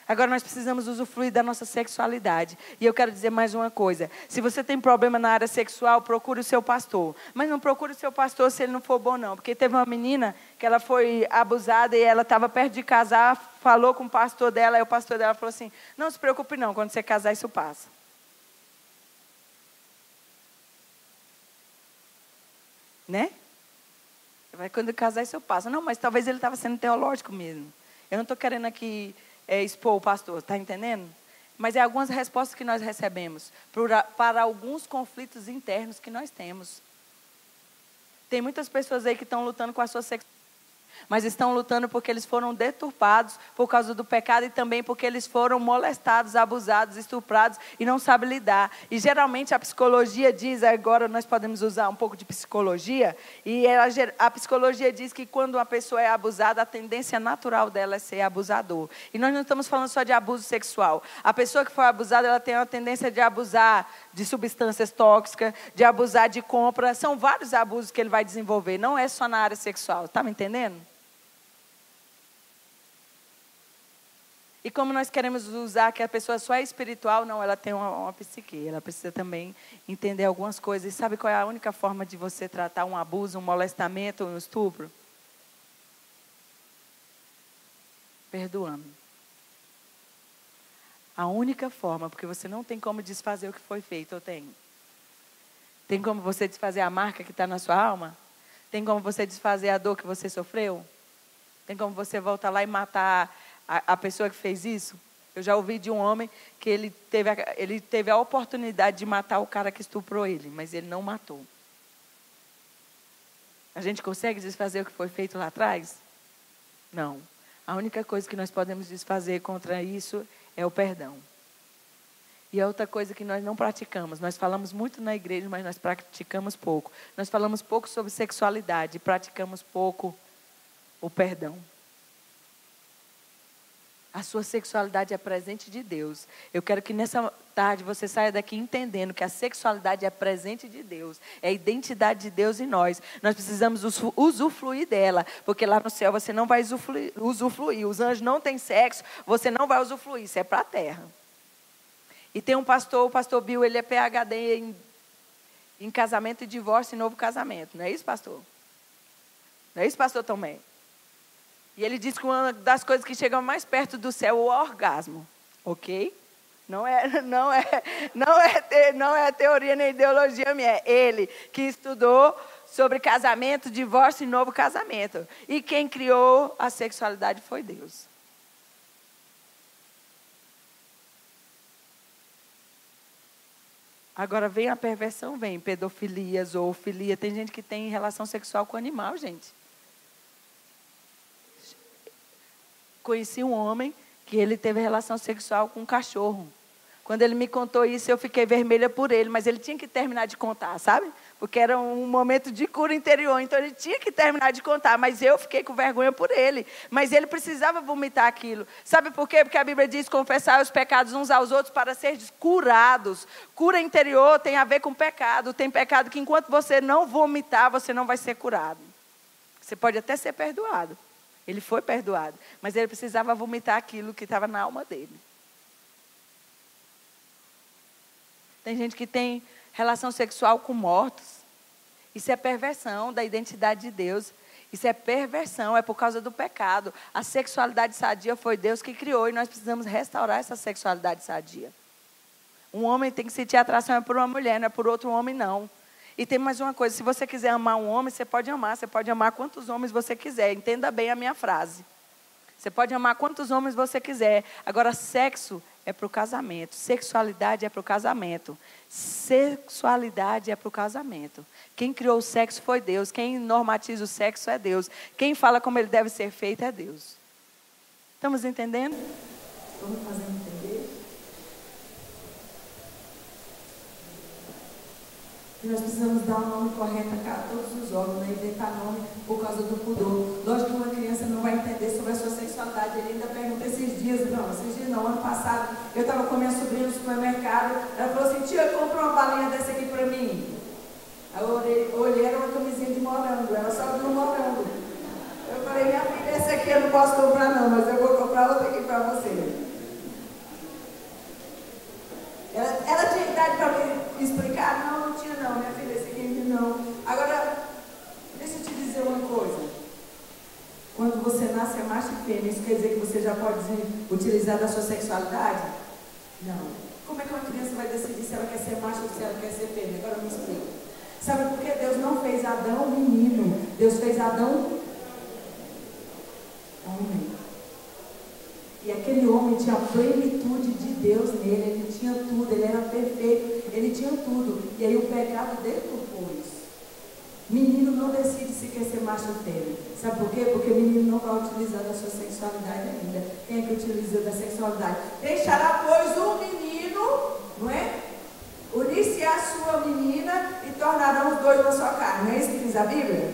Agora nós precisamos usufruir da nossa sexualidade. E eu quero dizer mais uma coisa. Se você tem problema na área sexual, procure o seu pastor. Mas não procure o seu pastor se ele não for bom, não. Porque teve uma menina que ela foi abusada e ela estava perto de casar, falou com o pastor dela, e o pastor dela falou assim, não se preocupe não, quando você casar isso passa. Né? Quando casar isso passa. Não, mas talvez ele estava sendo teológico mesmo. Eu não estou querendo aqui expor o pastor, está entendendo? Mas é algumas respostas que nós recebemos para alguns conflitos internos que nós temos. Tem muitas pessoas aí que estão lutando com a sua sexualidade, mas estão lutando porque eles foram deturpados por causa do pecado e também porque eles foram molestados, abusados, estuprados e não sabem lidar. E geralmente a psicologia diz, agora nós podemos usar um pouco de psicologia, e a psicologia diz que quando uma pessoa é abusada, a tendência natural dela é ser abusador. E nós não estamos falando só de abuso sexual. A pessoa que foi abusada, ela tem uma tendência de abusar de substâncias tóxicas, de abusar de compra. São vários abusos que ele vai desenvolver, não é só na área sexual. Está me entendendo? E como nós queremos usar que a pessoa só é espiritual, não, ela tem uma psique. Ela precisa também entender algumas coisas. E sabe qual é a única forma de você tratar um abuso, um molestamento, um estupro? Perdoando. A única forma, porque você não tem como desfazer o que foi feito, ou tem? Tem como você desfazer a marca que está na sua alma? Tem como você desfazer a dor que você sofreu? Tem como você voltar lá e matar a pessoa que fez isso? Eu já ouvi de um homem que ele teve a oportunidade de matar o cara que estuprou ele, mas ele não matou. A gente consegue desfazer o que foi feito lá atrás? Não. A única coisa que nós podemos desfazer contra isso é o perdão. E é outra coisa que nós não praticamos. Nós falamos muito na igreja, mas nós praticamos pouco. Nós falamos pouco sobre sexualidade e praticamos pouco o perdão. A sua sexualidade é presente de Deus. Eu quero que nessa tarde você saia daqui entendendo que a sexualidade é presente de Deus. É a identidade de Deus em nós. Nós precisamos usufruir dela. Porque lá no céu você não vai usufruir. Os anjos não têm sexo, você não vai usufruir. Isso é para a terra. E tem um pastor, o pastor Bill, ele é PhD em casamento e divórcio e novo casamento. Não é isso, pastor? Não é isso, pastor Tomé? E ele diz que uma das coisas que chegam mais perto do céu é o orgasmo. Ok? Não é teoria nem ideologia minha. É ele que estudou sobre casamento, divórcio e novo casamento. E quem criou a sexualidade foi Deus. Agora vem a perversão, vem pedofilia, zoofilia. Tem gente que tem relação sexual com animal, gente. Conheci um homem que ele teve relação sexual com um cachorro. Quando ele me contou isso, eu fiquei vermelha por ele, mas ele tinha que terminar de contar, sabe? Porque era um momento de cura interior, então ele tinha que terminar de contar, mas eu fiquei com vergonha por ele. Mas ele precisava vomitar aquilo. Sabe por quê? Porque a Bíblia diz confessar os pecados uns aos outros para ser curados. Cura interior tem a ver com pecado. Tem pecado que enquanto você não vomitar, você não vai ser curado. Você pode até ser perdoado. Ele foi perdoado, mas ele precisava vomitar aquilo que estava na alma dele. Tem gente que tem relação sexual com mortos. Isso é perversão da identidade de Deus. Isso é perversão, é por causa do pecado. A sexualidade sadia foi Deus que criou e nós precisamos restaurar essa sexualidade sadia. Um homem tem que sentir atração por uma mulher, não é por outro homem, não. E tem mais uma coisa, se você quiser amar um homem, você pode amar quantos homens você quiser. Entenda bem a minha frase. Você pode amar quantos homens você quiser. Agora, sexo é para o casamento. Sexualidade é para o casamento. Sexualidade é para o casamento. Quem criou o sexo foi Deus. Quem normatiza o sexo é Deus. Quem fala como ele deve ser feito é Deus. Estamos entendendo? Estou me fazendo entender? E nós precisamos dar um nome correto a todos os órgãos, né? Inventar nome por causa do pudor. Lógico que uma criança não vai entender sobre a sua sexualidade. Ele ainda pergunta esses dias, ano passado, eu estava com a minha sobrinha no supermercado, ela falou assim, tia, compra uma balinha dessa aqui para mim. Aí eu olhei, era uma camisinha de morango, ela só viu um morango. Eu falei, minha filha, essa aqui eu não posso comprar não, mas eu vou comprar outra aqui para você. Ela tinha idade para me explicar? Não, não tinha não, minha filha, esse aqui não. Agora, deixa eu te dizer uma coisa. Quando você nasce é macho e fêmea, isso quer dizer que você já pode utilizar da sua sexualidade? Não. Como é que uma criança vai decidir se ela quer ser macho ou se ela quer ser fêmea? Agora me explica. Sabe por que Deus não fez Adão menino? Deus fez Adão homem. E aquele homem tinha a plenitude de Deus nele, ele tinha tudo, ele era perfeito, ele tinha tudo. E aí o pecado deturpou isso. Menino não decide se quer ser macho ou fêmea. Sabe por quê? Porque o menino não vai utilizar da sua sexualidade ainda. Quem é que utiliza da sexualidade? Deixará, pois, o menino, não é? Unir-se à sua menina e tornarão os dois uma só carne. Não é isso que diz a Bíblia?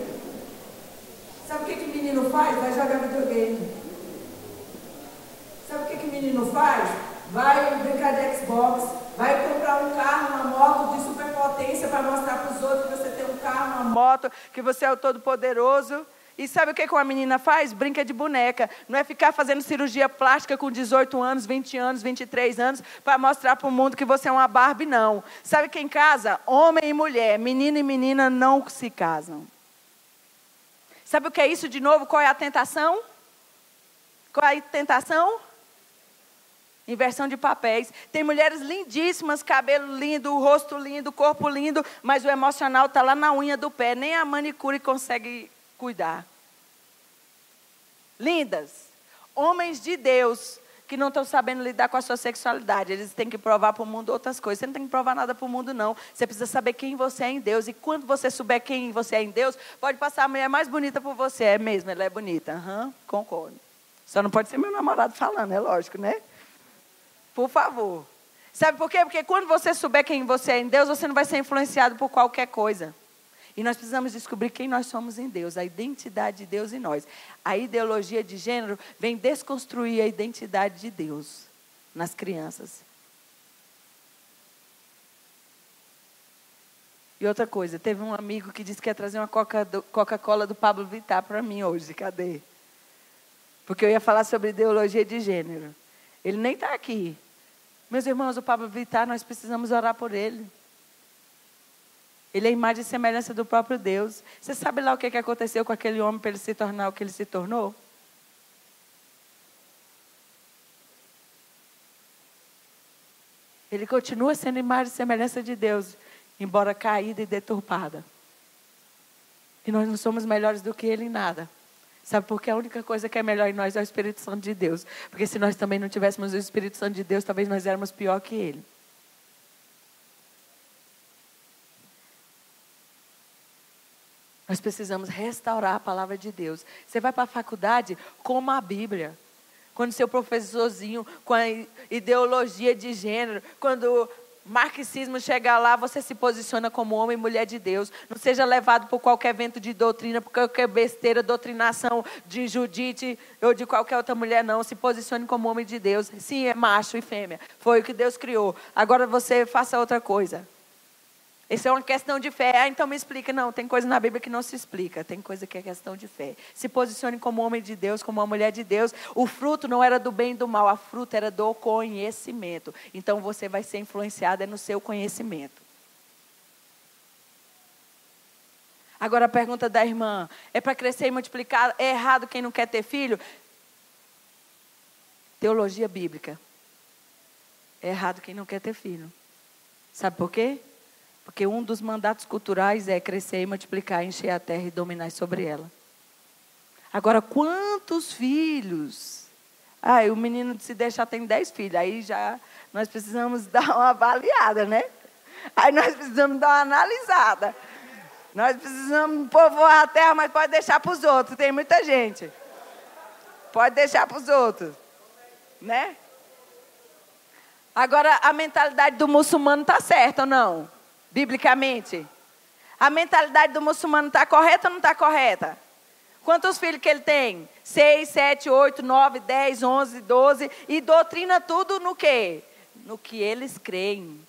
Sabe o que o menino faz? Vai jogar videogame. Sabe o que o menino faz? Vai brincar de Xbox, vai comprar um carro, uma moto de superpotência para mostrar para os outros que você tem um carro, uma moto, que você é o todo-poderoso. E sabe o que uma menina faz? Brinca de boneca. Não é ficar fazendo cirurgia plástica com 18 anos, 20 anos, 23 anos, para mostrar para o mundo que você é uma Barbie, não. Sabe quem casa? Homem e mulher. Menino e menina não se casam. Sabe o que é isso de novo? Qual é a tentação? Qual é a tentação? Inversão de papéis. Tem mulheres lindíssimas, cabelo lindo, rosto lindo, corpo lindo, mas o emocional está lá na unha do pé. Nem a manicure consegue cuidar. Lindas. Homens de Deus que não estão sabendo lidar com a sua sexualidade. Eles têm que provar para o mundo outras coisas. Você não tem que provar nada para o mundo, não. Você precisa saber quem você é em Deus. E quando você souber quem você é em Deus, pode passar a mulher mais bonita por você. É mesmo, ela é bonita. Concordo. Só não pode ser meu namorado falando, é lógico, né? Por favor. Sabe por quê? Porque quando você souber quem você é em Deus, você não vai ser influenciado por qualquer coisa. E nós precisamos descobrir quem nós somos em Deus, a identidade de Deus em nós. A ideologia de gênero vem desconstruir a identidade de Deus nas crianças. E outra coisa, teve um amigo que disse que ia trazer uma Coca-Cola do Pablo Vittar para mim hoje. Cadê? Porque eu ia falar sobre ideologia de gênero. Ele nem está aqui. Meus irmãos, o Pablo Vittar, nós precisamos orar por ele. Ele é a imagem e semelhança do próprio Deus. Você sabe lá o que aconteceu com aquele homem para ele se tornar o que ele se tornou? Ele continua sendo imagem e semelhança de Deus, embora caída e deturpada. E nós não somos melhores do que ele em nada. Sabe por que a única coisa que é melhor em nós é o Espírito Santo de Deus. Porque se nós também não tivéssemos o Espírito Santo de Deus, talvez nós éramos pior que ele. Nós precisamos restaurar a palavra de Deus. Você vai para a faculdade, coma a Bíblia. Quando seu professorzinho, com a ideologia de gênero, quando marxismo chegar lá, você se posiciona como homem e mulher de Deus. Não seja levado por qualquer vento de doutrina, por qualquer besteira, doutrinação de Judite ou de qualquer outra mulher, não. Se posicione como homem de Deus. Sim, é macho e fêmea. Foi o que Deus criou. Agora você faça outra coisa. Isso é uma questão de fé. Então me explica. Não, tem coisa na Bíblia que não se explica. Tem coisa que é questão de fé. Se posicione como homem de Deus, como uma mulher de Deus. O fruto não era do bem e do mal. A fruta era do conhecimento. Então você vai ser influenciado no seu conhecimento. Agora a pergunta da irmã. É para crescer e multiplicar? É errado quem não quer ter filho? Teologia bíblica. É errado quem não quer ter filho. Sabe por quê? Porque um dos mandatos culturais é crescer e multiplicar, encher a terra e dominar sobre ela. Agora, quantos filhos? O menino se deixar tem 10 filhos. Aí já nós precisamos dar uma avaliada, né? Aí nós precisamos dar uma analisada. Nós precisamos povoar a terra, mas pode deixar para os outros. Tem muita gente. Pode deixar para os outros. Né? Agora, a mentalidade do muçulmano está certa ou não? Biblicamente. A mentalidade do muçulmano está correta ou não está correta? Quantos filhos que ele tem? 6, 7, 8, 9, 10, 11, 12. E doutrina tudo no quê? No que eles creem.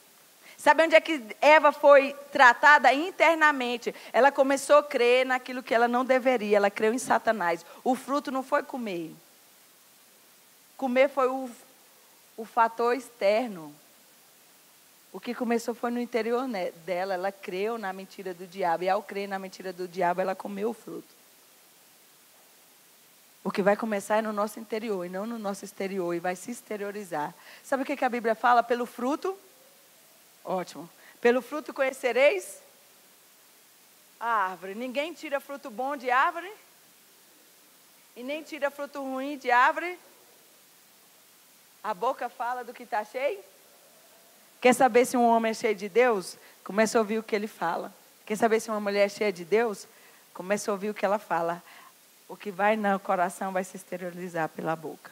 Sabe onde é que Eva foi tratada internamente? Ela começou a crer naquilo que ela não deveria. Ela creu em Satanás. O fruto não foi comer. Comer foi o fator externo. O que começou foi no interior dela. Ela creu na mentira do diabo. E ao crer na mentira do diabo, ela comeu o fruto. O que vai começar é no nosso interior e não no nosso exterior. E vai se exteriorizar. Sabe o que a Bíblia fala? Pelo fruto? Ótimo. Pelo fruto conhecereis a árvore. Ninguém tira fruto bom de árvore. E nem tira fruto ruim de árvore. A boca fala do que está cheio. Quer saber se um homem é cheio de Deus? Começa a ouvir o que ele fala. Quer saber se uma mulher é cheia de Deus? Começa a ouvir o que ela fala. O que vai no coração vai se exteriorizar pela boca.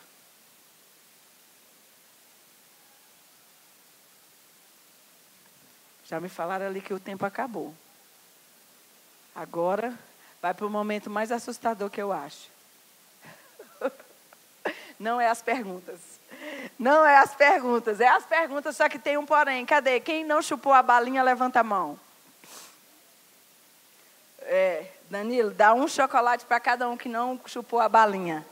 Já me falaram ali que o tempo acabou. Agora vai para o momento mais assustador que eu acho. Não é as perguntas. Não é as perguntas. É as perguntas, só que tem um porém. Cadê? Quem não chupou a balinha, levanta a mão. Danilo, dá um chocolate para cada um que não chupou a balinha.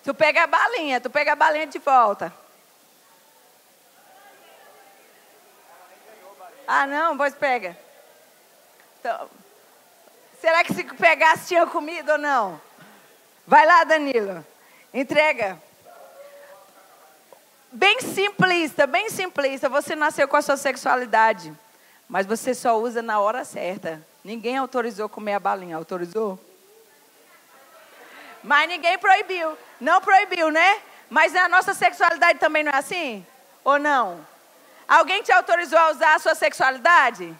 Tu pega a balinha de volta. Ah, não? Pois pega. Então, será que se pegasse tinha comida ou não? Vai lá, Danilo. Entrega. Bem simplista, bem simplista. Você nasceu com a sua sexualidade, mas você só usa na hora certa. Ninguém autorizou comer a balinha, autorizou? Mas ninguém proibiu. Não proibiu, né? Mas a nossa sexualidade também não é assim? Ou não? Alguém te autorizou a usar a sua sexualidade?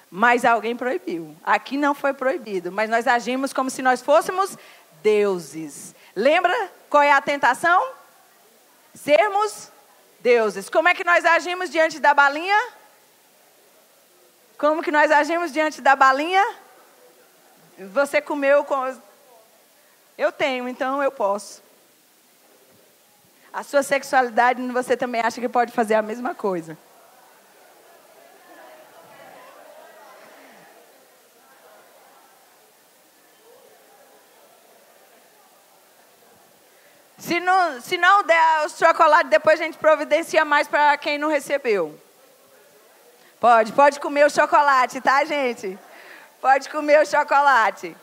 Mas alguém proibiu. Aqui não foi proibido, mas nós agimos como se nós fôssemos deuses. Lembra qual é a tentação? Sermos deuses. Como é que nós agimos diante da balinha? Como que nós agimos diante da balinha? Você comeu com... Eu tenho, então eu posso. A sua sexualidade, você também acha que pode fazer a mesma coisa. Se não der o chocolate, depois a gente providencia mais para quem não recebeu. Pode comer o chocolate, tá, gente? Pode comer o chocolate.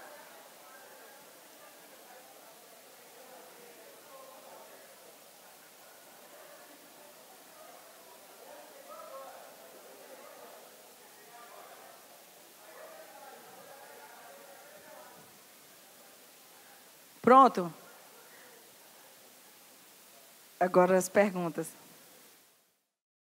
Pronto? Agora as perguntas.